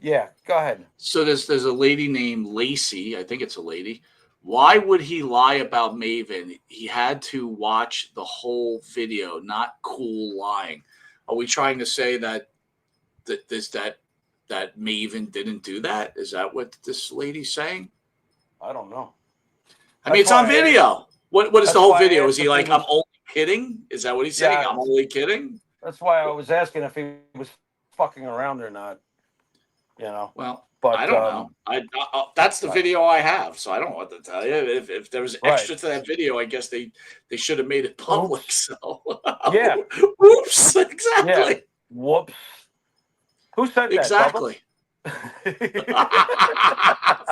Yeah, go ahead. So there's a lady named Lacey. I think it's a lady. Why would he lie about Maven? He had to watch the whole video. Not cool lying. Are we trying to say that Maven didn't do that? Is that what this lady's saying? I don't know. I mean, it's on video. What is that's the whole why I video? asked Is he if he like, was- I'm only kidding? Is that what he's saying? Yeah. I'm only kidding? That's why I was asking if he was fucking around or not. Well, But I don't know. That's the video I have, so I don't know what to tell you. If there was extra to that video, I guess they should have made it public. Oops. So Yeah. Oops. Exactly. Yeah. Whoops. Who said that? Exactly.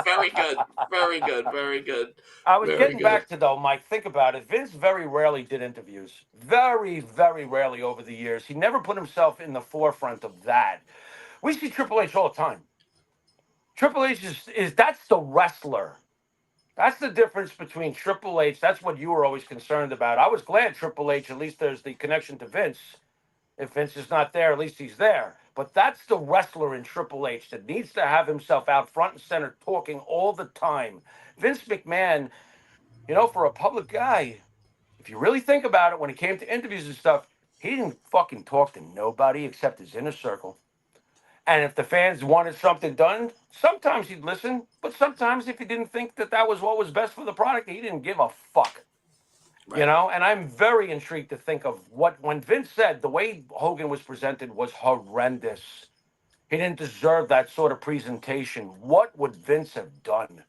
Very good. Very good. Very good. I was Very getting good. back to, though, Mike, think about it. Vince very rarely did interviews. Very, very rarely over the years. He never put himself in the forefront of that. We see Triple H all the time. Triple H is that's the wrestler. That's the difference between Triple H. That's what you were always concerned about. I was glad Triple H, at least there's the connection to Vince. If Vince is not there, at least he's there. But that's the wrestler in Triple H that needs to have himself out front and center talking all the time. Vince McMahon, for a public guy, if you really think about it, when he came to interviews and stuff, he didn't fucking talk to nobody except his inner circle. And if the fans wanted something done, sometimes he'd listen. But sometimes if he didn't think that was what was best for the product, he didn't give a fuck. Right. And I'm very intrigued to think of when Vince said the way Hogan was presented was horrendous. He didn't deserve that sort of presentation. What would Vince have done?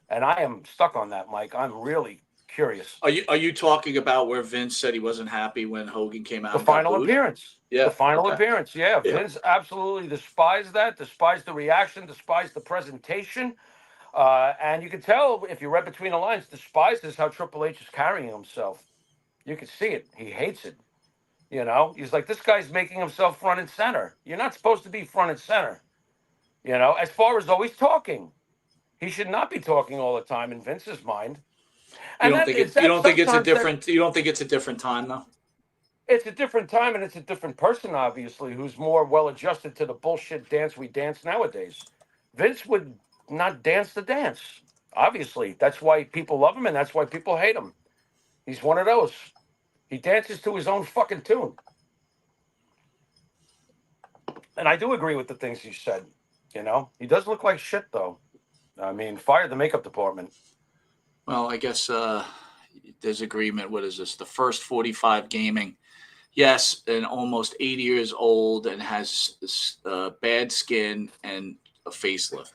And I am stuck on that, Mike. I'm really curious. Are you talking about where Vince said he wasn't happy when Hogan came out? The and got final booed? appearance. Yeah. The final okay. appearance. Yeah. Yeah. Vince absolutely despised that, despised the reaction, despised the presentation. And you can tell if you read between the lines, despises how Triple H is carrying himself. You can see it. He hates it. He's like, this guy's making himself front and center. You're not supposed to be front and center. As far as always talking, he should not be talking all the time in Vince's mind. You don't think it's a different time though? It's a different time, and it's a different person, obviously, who's more well adjusted to the bullshit dance we dance nowadays. Vince would not dance the dance. Obviously, that's why people love him, and that's why people hate him. He's one of those. He dances to his own fucking tune. And I do agree with the things he said. He does look like shit, though. I mean, fire the makeup department. Well, I guess there's agreement. What is this? The first 45 gaming. Yes, and almost 80 years old and has bad skin and a facelift.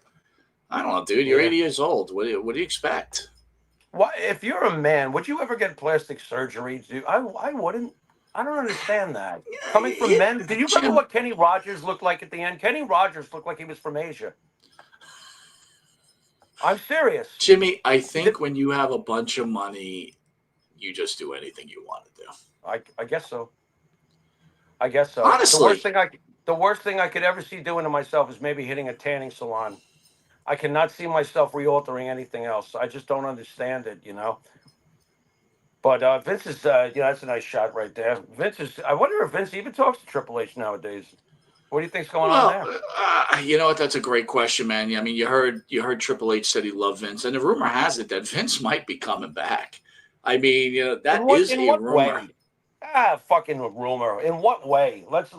I don't know, dude. You're 80 years old. What do you expect? Why, if you're a man, would you ever get plastic surgery? I wouldn't. I don't understand that. Coming from men, do you remember what Kenny Rogers looked like at the end? Kenny Rogers looked like he was from Asia. I'm serious. Jimmy, I think when you have a bunch of money, you just do anything you want to do. I guess so. I guess so. Honestly. The worst thing I could ever see doing to myself is maybe hitting a tanning salon. I cannot see myself realtering anything else. I just don't understand it, But Vince is, that's a nice shot right there. I wonder if Vince even talks to Triple H nowadays. What do you think's going on there? You know what? That's a great question, man. I mean, you heard Triple H said he loved Vince, and the rumor has it that Vince might be coming back. I mean, that is a rumor. Way? Fucking rumor. In what way? Let's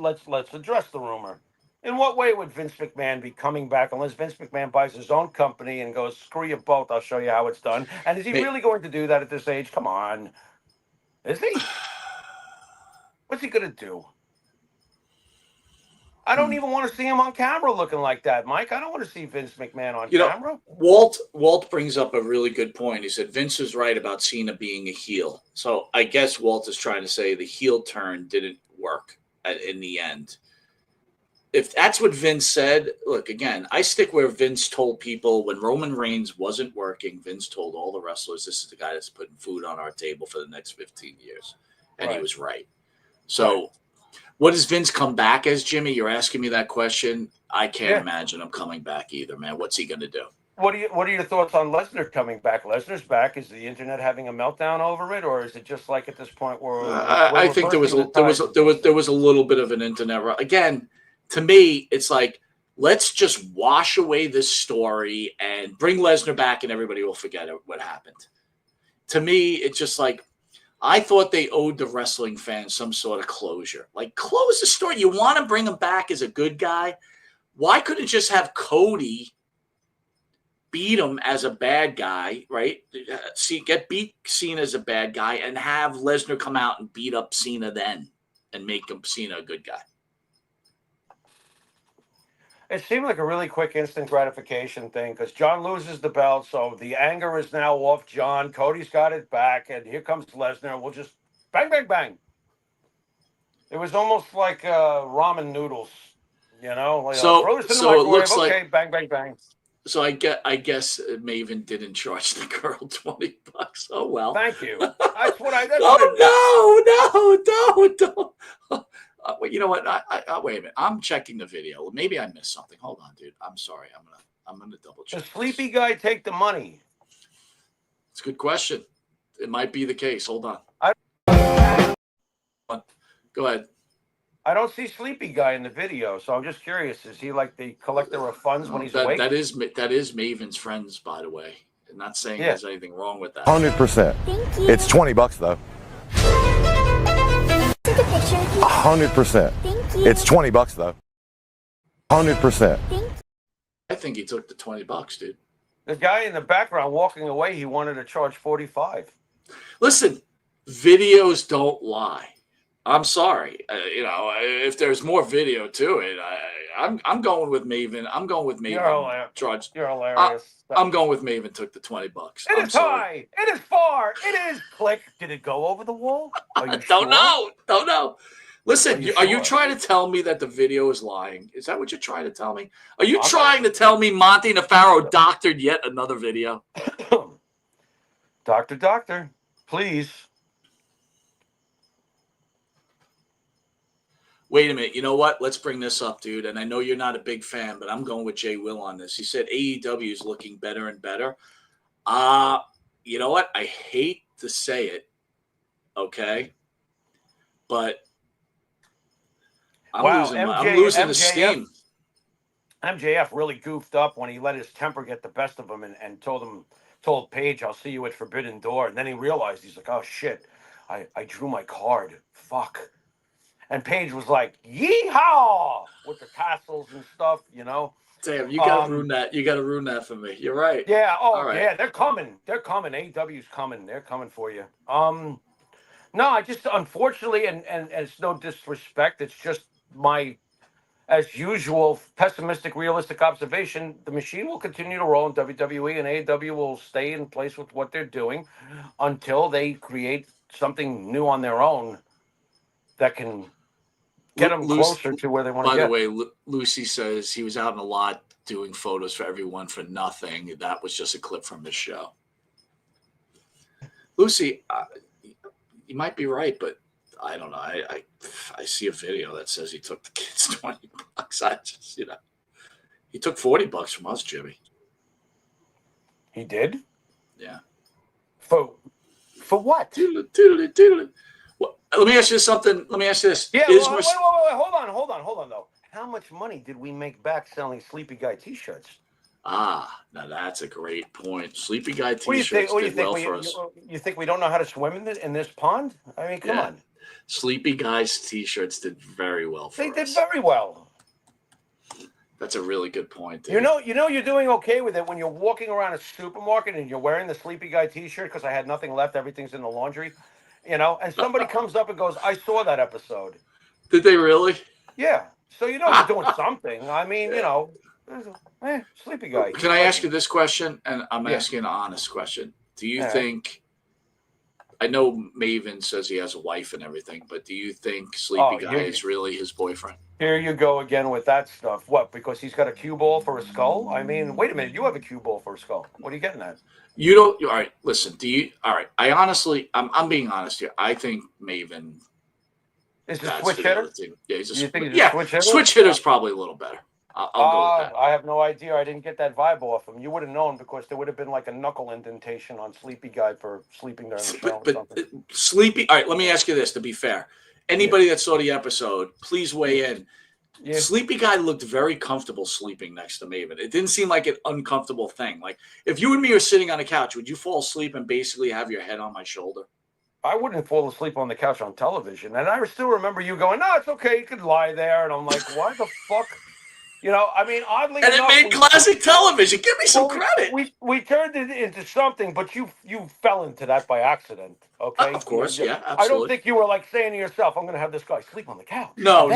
address the rumor. In what way would Vince McMahon be coming back unless Vince McMahon buys his own company and goes, screw you both, I'll show you how it's done? And is he really going to do that at this age? Come on. Is he? What's he going to do? I don't even want to see him on camera looking like that, Mike. I don't want to see Vince McMahon on camera. Walt brings up a really good point. He said Vince is right about Cena being a heel. So I guess Walt is trying to say the heel turn didn't work in the end. If that's what Vince said, look, again, I stick where Vince told people when Roman Reigns wasn't working, Vince told all the wrestlers, this is the guy that's putting food on our table for the next 15 years. And he was right. So what does Vince come back as, Jimmy? You're asking me that question. I can't imagine him coming back either, man. What's he going to do? What are your thoughts on Lesnar coming back? Lesnar's back. Is the internet having a meltdown over it, or is it just like at this point where I think there was a little bit of an internet again. To me, it's like, let's just wash away this story and bring Lesnar back and everybody will forget what happened. To me, it's just like, I thought they owed the wrestling fans some sort of closure. Like, close the story. You want to bring him back as a good guy? Why couldn't just have Cody beat him as a bad guy, right? Beat Cena as a bad guy and have Lesnar come out and beat up Cena then and make Cena a good guy. It seemed like a really quick instant gratification thing because John loses the belt, so the anger is now off John. Cody's got it back, and here comes Lesnar. We'll just bang, bang, bang. It was almost like ramen noodles, You know, like, So- throw this in the so it microwave. looks like- Okay, bang, bang, bang. So I guess Maven didn't charge the girl $20. Oh well. Thank you. That's what I. That's Oh no, don't. You know what? Wait a minute. I'm checking the video. Maybe I missed something. Hold on, dude. I'm sorry. I'm gonna double check. Does Sleepy Guy take the money? It's a good question. It might be the case. Hold on. Go ahead. I don't see Sleepy Guy in the video, so I'm just curious. Is he like the collector of funds when he's awake? That is Maven's friends, by the way. I'm not saying there's anything wrong with that. 100%. Thank you. It's $20 though. Take a picture. 100%. Thank you. It's $20 though. 100%. Thank you. I think he took the $20, dude. The guy in the background walking away, he wanted to charge 45. Listen, videos don't lie. I'm sorry. If there's more video to it, I'm going with Maven. I'm going with Maven. You're hilarious. I'm going with Maven. Took the $20. It is high. It is far. It is click. Did it go over the wall? Are you Don't know. Listen, are you sure? trying to tell me that the video is lying? Is that what you're trying to tell me? Are you trying to tell me Monte the Pharaoh doctored yet another video? Doctor, please. Wait a minute. You know what? Let's bring this up, dude. And I know you're not a big fan, but I'm going with Jay Will on this. He said AEW is looking better and better. You know what? I hate to say it, okay? But I'm losing the steam. MJF really goofed up when he let his temper get the best of him and told Paige, I'll see you at Forbidden Door. And then he realized, he's like, oh, shit, I drew my card. Fuck. And Paige was like, yeehaw, with the tassels and stuff, you know. Damn, you gotta ruin that. You gotta ruin that for me. You're right. Yeah. Oh, All right. yeah. They're coming. AEW's coming. They're coming for you. No, I just unfortunately, and it's no disrespect. It's just my, as usual, pessimistic, realistic observation. The machine will continue to roll in WWE, and AEW will stay in place with what they're doing until they create something new on their own that can get them closer to where they want to get. By the way, Lucy says he was out in a lot doing photos for everyone for nothing. That was just a clip from his show. Lucy, you might be right, but I don't know. I see a video that says he took the kids $20. I just, he took $40 from us, Jimmy. He did? Yeah. For what? Doodle. Well, let me ask you something. Let me ask you this. Yeah, wait, hold on, though. How much money did we make back selling Sleepy Guy T-shirts? Now that's a great point. Sleepy Guy T-shirts did well for us. You think we don't know how to swim in this pond? I mean, come on. Sleepy Guy's T-shirts did very well for us. They did very well. That's a really good point, dude. You know, you're doing okay with it when you're walking around a supermarket and you're wearing the Sleepy Guy T-shirt because I had nothing left. Everything's in the laundry, and somebody comes up and goes, "I saw that episode." Did they really? Yeah. So you're doing something. I mean, Sleepy Guy. Can I ask you this question? And I'm asking an honest question. Do you think? I know Maven says he has a wife and everything, but do you think Sleepy Guy is really his boyfriend? Here you go again with that stuff. What? Because he's got a cue ball for a skull? I mean, wait a minute. You have a cue ball for a skull. What are you getting at? You don't. All right. Listen. Do you? All right. I'm being honest here. I think Maven is a switch hitter. Yeah, he's a switch hitter. Switch hitter's probably a little better. I'll go with that. I have no idea. I didn't get that vibe off him. You would have known because there would have been like a knuckle indentation on Sleepy Guy for sleeping during the show. But Sleepy. All right. Let me ask you this. To be fair, anybody that saw the episode, please weigh in. Yeah. Sleepy Guy looked very comfortable sleeping next to Maven. It didn't seem like an uncomfortable thing. Like if you and me are sitting on a couch, would you fall asleep and basically have your head on my shoulder? I wouldn't fall asleep on the couch on television. And I still remember you going, "No, it's okay. You could lie there." And I'm like, "Why the fuck?" I mean, oddly enough, and it made classic television. Give me some credit. We turned it into something, but you fell into that by accident. Okay, of course, yeah, absolutely. I don't think you were like saying to yourself, "I'm going to have this guy sleep on the couch." No.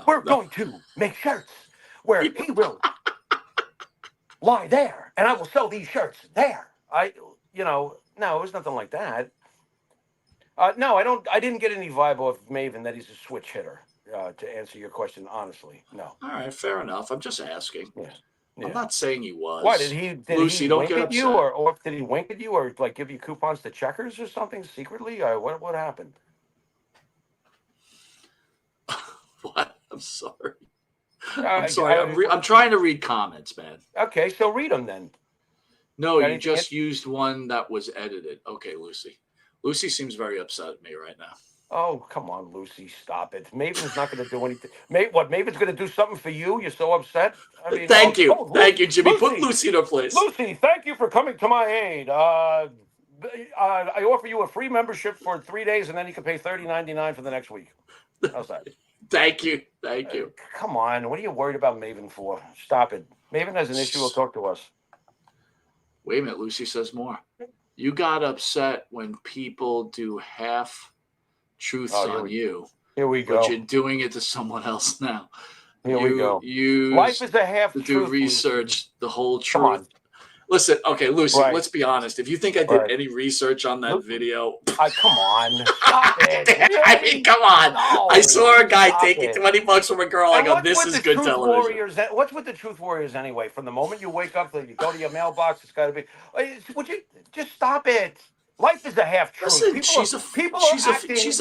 We're going to make shirts where he will lie there, and I will sell these shirts there. No, it was nothing like that. No, I didn't get any vibe off Maven that he's a switch hitter. to answer your question honestly. No. All right, fair enough. I'm just asking. Yeah. I'm not saying he was. Why did he Lucy, don't wink get at you, upset. or did he wink at you, or like give you coupons to Checkers or something secretly? Or what happened? What? I'm sorry. Uh, I'm sorry. I'm trying to read comments, man. Okay, so read them then. No, you Anything just used one that was edited. Okay, Lucy. Lucy seems very upset at me right now. Oh, come on, Lucy, stop it. Maven's not going to do anything. Maven's going to do something for you? You're so upset? I mean, Thank you, Jimmy. Put Lucy, Lucy in her place. Lucy, thank you for coming to my aid. I offer you a free membership for 3 days, and then you can pay $30.99 for the next week. How's that? Thank you. Come on, what are you worried about Maven for? Stop it. Maven has an issue. He'll talk to us. Wait a minute. Lucy says more. You got upset when people do half truths on you. Here we go. But you're doing it to someone else now. Here we go. Life is a half to truth. do research, the whole truth. Come on. Listen, okay, Lucy, Right. let's be honest. If you think I did any research on that video, come on. Stop it. I mean, come on. No, I saw a guy stop taking it. $20 from a girl. I And go, what's this with is the good Truth television. Warriors? What's with the Truth Warriors anyway? From the moment you wake up, you go to your mailbox, it's got to be. Would you just stop it? Life is a half truth. Listen, she's a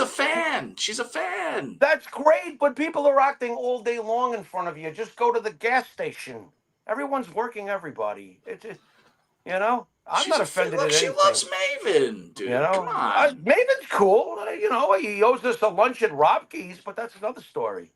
fan. She's a fan. That's great, but people are acting all day long in front of you. Just go to the gas station. Everyone's working everybody. It's just, I'm not offended at anything. She loves Maven, dude. Come on. Maven's cool. He owes us a lunch at Robke's, but that's another story.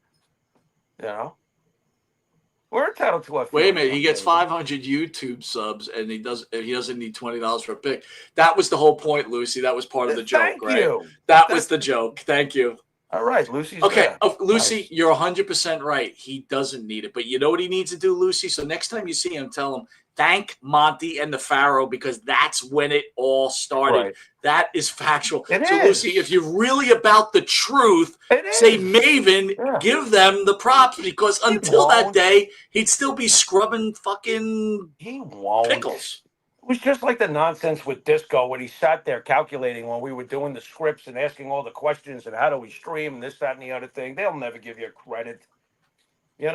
We're entitled to our. Wait a minute, he gets 500 YouTube subs, and he doesn't need $20 for a pick. That was the whole point, Lucy. That was part of the joke, right? You. That was the joke. Thank you. All right, Lucy's okay. there. Lucy, Nice. You're 100% right. He doesn't need it, but you know what he needs to do, Lucy? So next time you see him, tell him, thank Monte and the Pharaoh, because that's when it all started. Right. That is factual. It so, is. Lucy, if you're really about the truth, say Maven, give them the props, because until that day, he'd still be scrubbing fucking pickles. It was just like the nonsense with Disco when he sat there calculating when we were doing the scripts and asking all the questions and how do we stream and this, that, and the other thing. They'll never give you credit. They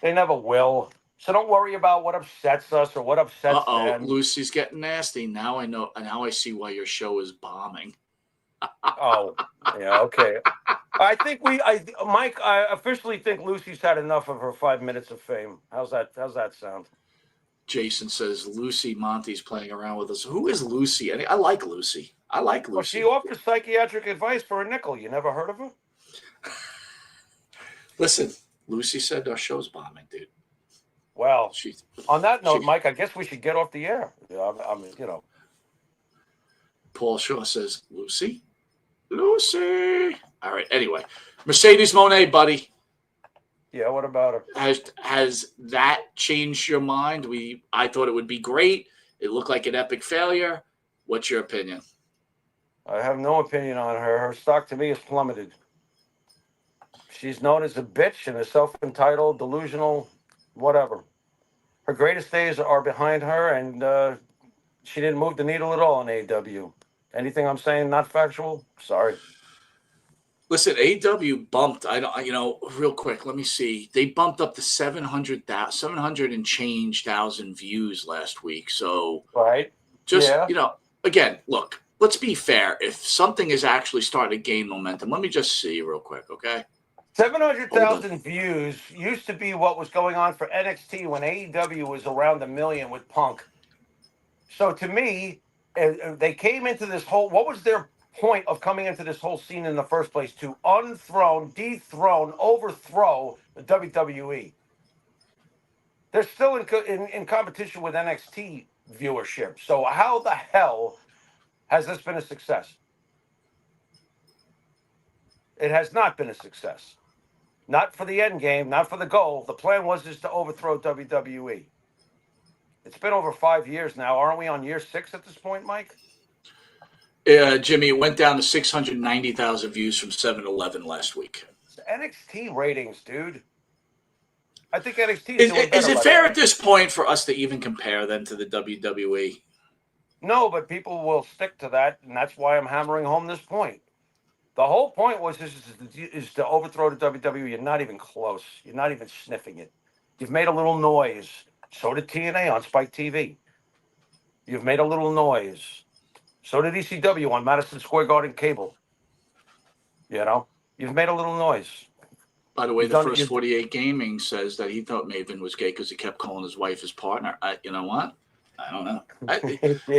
never will. So don't worry about what upsets us or what upsets them. Lucy's getting nasty. Now I know. Now I see why your show is bombing. Oh, yeah, okay. Mike, I officially think Lucy's had enough of her 5 minutes of fame. How's that sound? Jason says Lucy Monte's playing around with us. Who is Lucy? I like Lucy. Well, she offers psychiatric advice for a nickel. You never heard of her? Listen, Lucy said our show's bombing, dude. Well, on that note, Mike, I guess we should get off the air. Paul Shaw says, Lucy. All right. Anyway, Mercedes Monet, buddy. Yeah, what about her? Has that changed your mind? I thought it would be great. It looked like an epic failure. What's your opinion? I have no opinion on her. Her stock to me is plummeted. She's known as a bitch and a self-entitled, delusional, whatever. Her greatest days are behind her, and she didn't move the needle at all on AEW. Anything I'm saying not factual? Sorry. Listen, AEW bumped. Real quick. Let me see. They bumped up to 700 and change thousand views last week. So, right. Again, look. Let's be fair. If something is actually starting to gain momentum, let me just see real quick, okay? 700,000 views used to be what was going on for NXT when AEW was around 1 million with Punk. So to me, they came into this whole. What was their point of coming into this whole scene in the first place? To dethrone, overthrow the WWE. They're still in competition with NXT viewership. So how the hell has this been a success? It has not been a success. Not for the end game, not for the goal. The plan was just to overthrow WWE. It's been over 5 years now. Aren't we on year 6 at this point, Mike? Jimmy, it went down to 690,000 views from 7-Eleven last week. It's NXT ratings, dude. I think NXT is doing better. Is it fair at this point for us to even compare them to the WWE? No, but people will stick to that, and that's why I'm hammering home this point. The whole point is to overthrow the WWE. You're not even close. You're not even sniffing it. You've made a little noise. So did TNA on Spike TV. You've made a little noise. So did ECW on Madison Square Garden cable. You know, you've made a little noise. By the way, You've the done first it. 48 Gaming says that he thought Maven was gay because he kept calling his wife his partner. You know what? I don't know.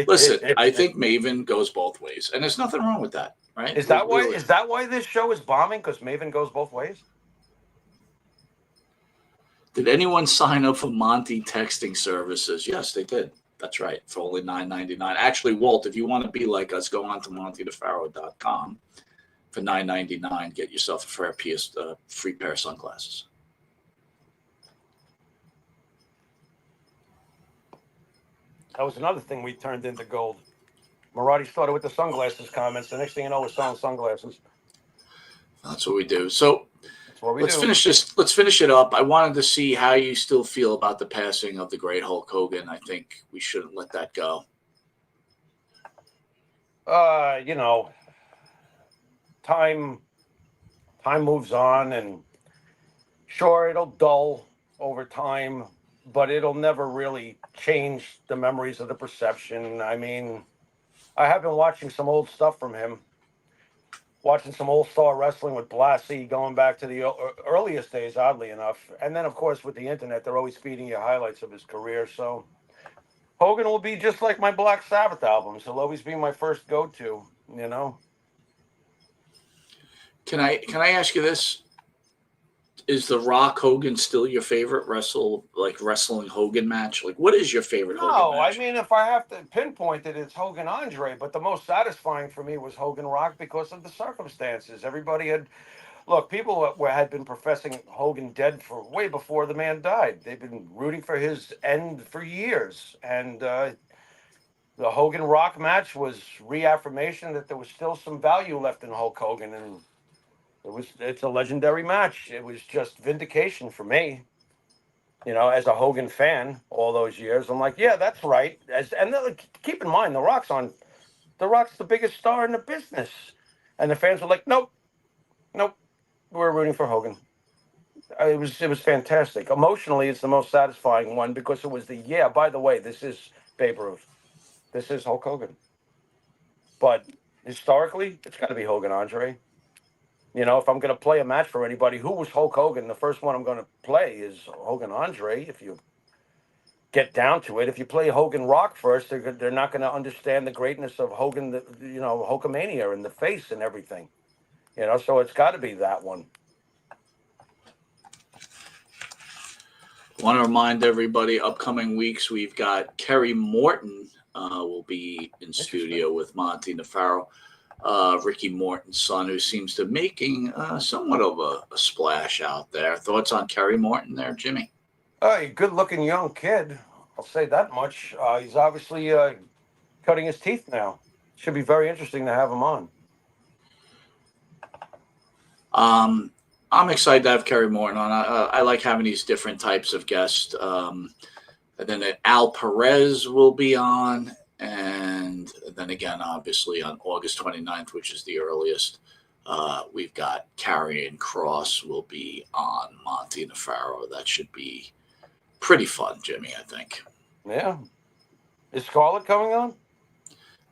Listen, I think Maven goes both ways, and there's nothing wrong with that, right? Is that why? Really. Is that why this show is bombing? Because Maven goes both ways. Did anyone sign up for Monte texting services? Yes, they did. That's right, for only $9.99. Actually, Walt, if you want to be like us, go on to MonteThePharaoh.com for $9.99. Get yourself a free pair of sunglasses. That was another thing we turned into gold. Marati started with the sunglasses comments. The next thing you know, we're selling sunglasses. That's what we do. So That's what we let's do. finish this. Let's finish it up. I wanted to see how you still feel about the passing of the great Hulk Hogan. I think we shouldn't let that go. You know, time moves on, and sure, it'll dull over time, but it'll never really change the memories of the perception. I mean, I have been watching some old stuff from him, watching some old star wrestling with Blassie going back to the earliest days, oddly enough. And then, of course, with the internet, they're always feeding you highlights of his career. So Hogan will be just like my Black Sabbath albums. He'll always be my first go-to, you know? Can I ask you this? Is the Rock Hogan still your favorite wrestling Hogan match? Like, what is your favorite Hogan No, match? I mean, if I have to pinpoint it, it's Hogan Andre. But the most satisfying for me was Hogan Rock because of the circumstances. Everybody people had been professing Hogan dead for way before the man died. They've been rooting for his end for years. And the Hogan Rock match was reaffirmation that there was still some value left in Hulk Hogan. And it's a legendary match. It was just vindication for me. You know, as a Hogan fan, all those years, I'm like, yeah, that's right. Keep in mind, The Rock's the biggest star in the business, and the fans were like, nope, we're rooting for Hogan. It was fantastic. Emotionally, it's the most satisfying one because it was by the way, this is Babe Ruth, this is Hulk Hogan, but historically, it's got to be Hogan Andre. You know, if I'm going to play a match for anybody, who was Hulk Hogan? The first one I'm going to play is Hogan Andre. If you get down to it, if you play Hogan Rock first, they're not going to understand the greatness of Hogan, Hulkamania and the face and everything. You know, so it's got to be that one. Want to remind everybody, upcoming weeks, we've got Kerry Morton will be in studio with Monte The Pharaoh. Ricky Morton's son, who seems to be making somewhat of a splash out there. Thoughts on Kerry Morton there, Jimmy? A good-looking young kid. I'll say that much. He's obviously cutting his teeth now. Should be very interesting to have him on. I'm excited to have Kerry Morton on. I like having these different types of guests. And then Al Perez will be on. And then again, obviously, on August 29th, which is the earliest, we've got Karrion Kross will be on Monte The Pharaoh. That should be pretty fun, Jimmy, I think. Yeah. Is Scarlett coming on?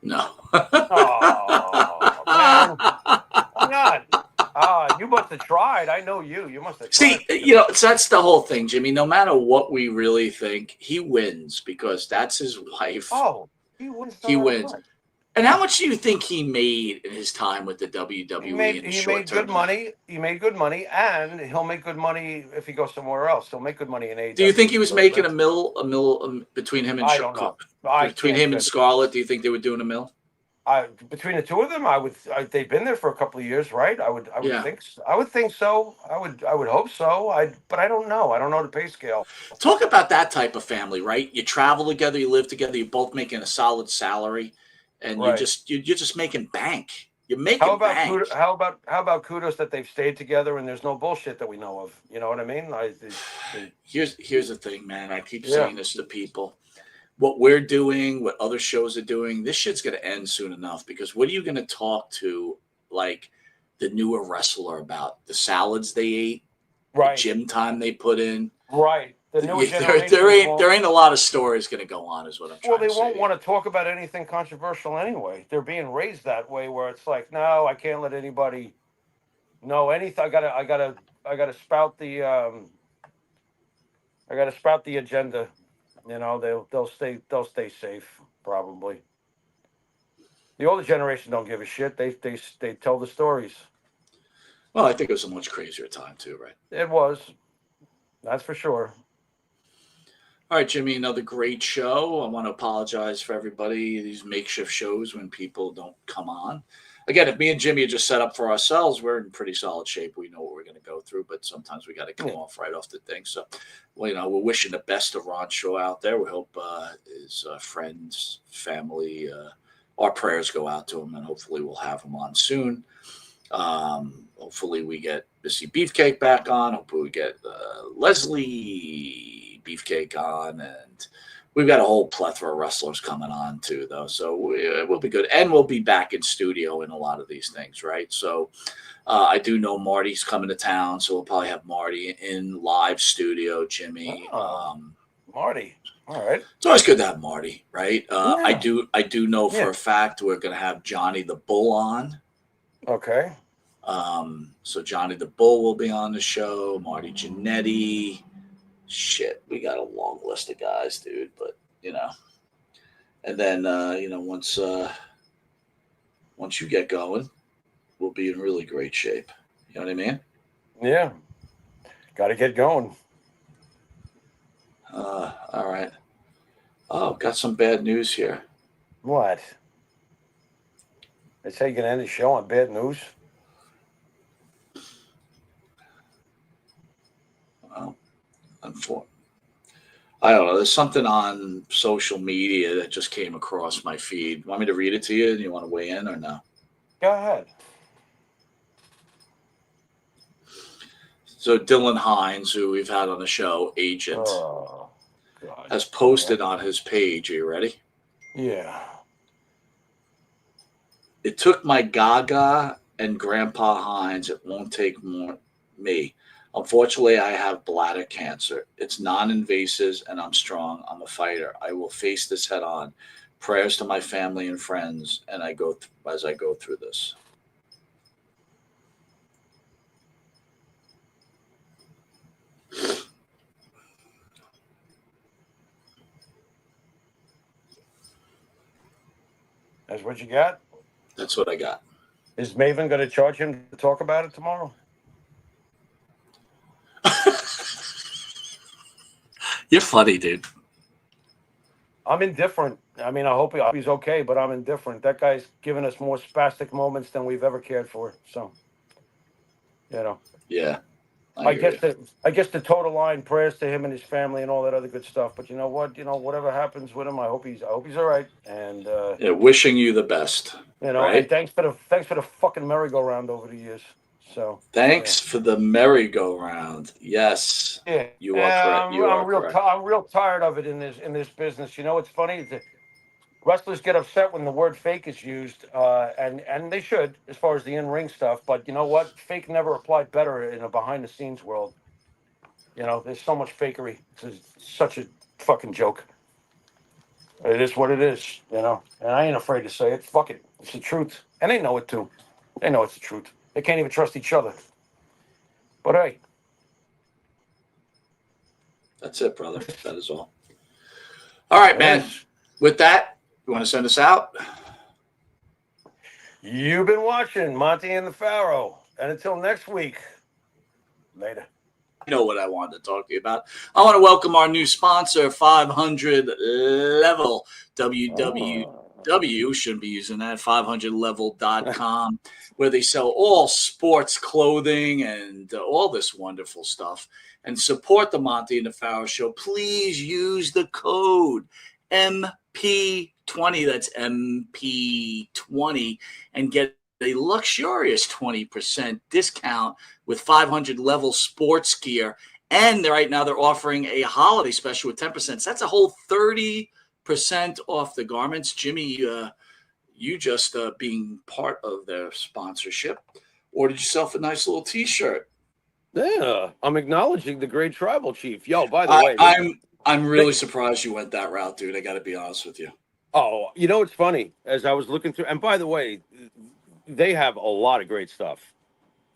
No. Oh, man. Why not? You must have tried. I know you. You must have tried. See, that's the whole thing, Jimmy. No matter what we really think, he wins because that's his wife. Oh, he wins. He wins. And how much do you think he made in his time with the WWE? He made good money. He made good money, and he'll make good money if he goes somewhere else. He'll make good money in AEW. Do you think he was making a mill between him and I don't know. Between him and Scarlett? Do you think they were doing a mill? Between the two of them, they've been there for a couple of years, right? I would think so. I would think so. I would hope so. But I don't know. I don't know the pay scale. Talk about that type of family, right? You travel together, you live together, you're both making a solid salary, and right. you're just making bank. You're making bank. How about kudos that they've stayed together and there's no bullshit that we know of? You know what I mean? Here's the thing, man. I keep saying this to people. What we're doing, what other shows are doing, this shit's going to end soon enough because what are you going to talk to? Like, the newer wrestler about the salads they ate, Right. the gym time they put in. Right. The newer There generation. ain't a lot of stories going to go on, is what I'm trying Well, to they say. won't want to talk about anything controversial anyway. They're being raised that way, where it's like, no, I can't let anybody know anything. I gotta spout the agenda. You know, they'll stay safe probably. The older generation don't give a shit. They tell the stories. Well, I think it was a much crazier time too, right? It was, that's for sure. All right, Jimmy, another great show. I want to apologize for everybody, these makeshift shows when people don't come on. Again, if me and Jimmy are just set up for ourselves, we're in pretty solid shape. We know what we're going to go through, but sometimes we got to come off right off the thing. So, well, you know, we're wishing the best of Ron Shaw out there. We hope his friends, family, our prayers go out to him, and hopefully we'll have him on soon. Hopefully we get Missy Beefcake back on. Hopefully we get Leslie Beefcake on, and we've got a whole plethora of wrestlers coming on too, though. So we'll be good, and we'll be back in studio in a lot of these things, right? So I do know Marty's coming to town, so we'll probably have Marty in live studio. Jimmy, Marty. All right. it's always good to have Marty, right? Yeah. I do know for a fact we're going to have Johnny the Bull on. Okay. So Johnny the Bull will be on the show. Marty Jannetty. Shit, we got a long list of guys, dude. But you know, and then you know, once you get going, we'll be in really great shape. You know what I mean? Yeah. Got to get going. All right. Oh, got some bad news here. What? They say you're gonna end the show on bad news. Well, I don't know. There's something on social media that just came across my feed. Want me to read it to you? Do you want to weigh in or no? Go ahead. So Dylan Hines, who we've had on the show, agent, has posted on his page. Are you ready? Yeah. It took my Gaga and Grandpa Hines. It won't take me. Unfortunately, I have bladder cancer. It's non-invasive, and I'm strong. I'm a fighter. I will face this head on. Prayers to my family and friends, and as I go through this. That's what you got? That's what I got. Is Maven going to charge him to talk about it tomorrow? You're funny, dude. I'm indifferent. I mean, I hope he's okay, but I'm indifferent. That guy's given us more spastic moments than we've ever cared for. So, you know. Yeah. I guess the total line prayers to him and his family and all that other good stuff. But you know what? You know, whatever happens with him, I hope he's all right. And yeah, wishing you the best. You know, right? And thanks for the fucking merry-go-round over the years. So thanks for the merry-go-round. Yes. Yeah. You are correct. I'm real tired of it in this business. You know, it's funny. Wrestlers get upset when the word fake is used, and they should, as far as the in-ring stuff. But you know what? Fake never applied better in a behind-the-scenes world. You know, there's so much fakery. It's such a fucking joke. It is what it is, you know. And I ain't afraid to say it. Fuck it. It's the truth. And they know it, too. They know it's the truth. They can't even trust each other. But hey. That's it, brother. That is all. All right, man. With that, you want to send us out? You've been watching Monte and the Pharaoh. And until next week, later. I know what I wanted to talk to you about. I want to welcome our new sponsor, 500 Level. www, shouldn't be using that, 500level.com, where they sell all sports clothing and all this wonderful stuff. And support the Monte and the Pharaoh Show. Please use the code MP20, that's MP20, and get a luxurious 20% discount with 500 Level sports gear. And right now they're offering a holiday special with 10%. So that's a whole 30% off the garments. Jimmy, you just being part of their sponsorship. ordered yourself a nice little T-shirt. Yeah, I'm acknowledging the great tribal chief. Yo, by the way, I'm really surprised you went that route, dude. I got to be honest with you. oh, you know what's funny? As I was looking through, and by the way, they have a lot of great stuff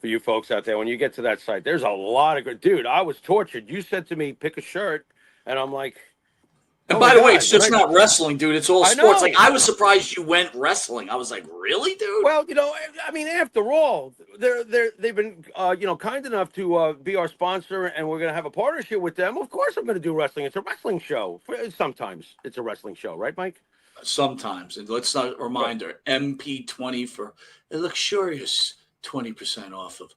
for you folks out there. When you get to that site, there's a lot of good. Dude, I was tortured. You said to me, pick a shirt, and I'm like, and oh by my the way, God, it's just right? not wrestling, dude. It's all I sports. know. Like, I was surprised you went wrestling. I was like, really, dude? Well, you know, I mean, after all, they've been kind enough to be our sponsor, and we're going to have a partnership with them. Of course, I'm going to do wrestling. It's a wrestling show. Sometimes it's a wrestling show, right, Mike? Sometimes. And let's not reminder, MP20 for a luxurious 20% off of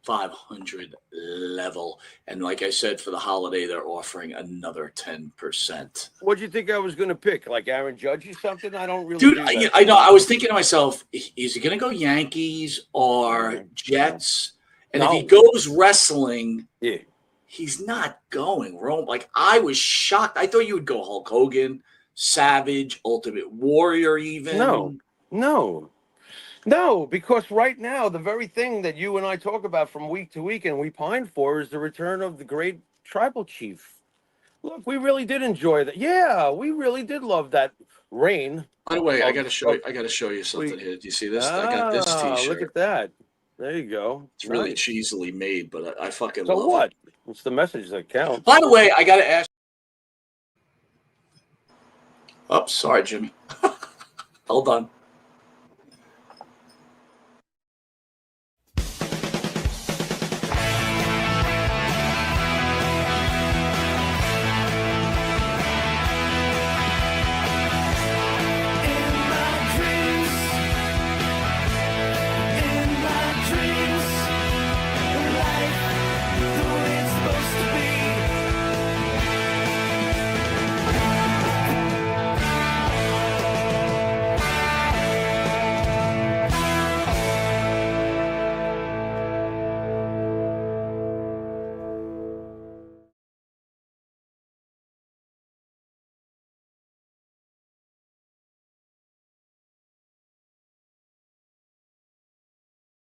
500 level. And like I said, for the holiday, they're offering another 10%. What do you think I was going to pick? Like Aaron Judge or something? I don't really Dude, do that. I know. I was thinking to myself, is he going to go Yankees or Jets? And if he goes wrestling, yeah, he's not going Rome. Like, I was shocked. I thought you would go Hulk Hogan, Savage, Ultimate Warrior, even. No, because right now, the very thing that you and I talk about from week to week and we pine for is the return of the great tribal chief. Look, we really did enjoy that. Yeah, we really did love that reign. By the way, I got to show you something here. Do you see this? I got this T-shirt. Look at that. There you go. It's really cheesily made, but I fucking so love what? it. It's the message that counts. By the way, I got to ask. Oh, sorry, Jimmy. Hold on.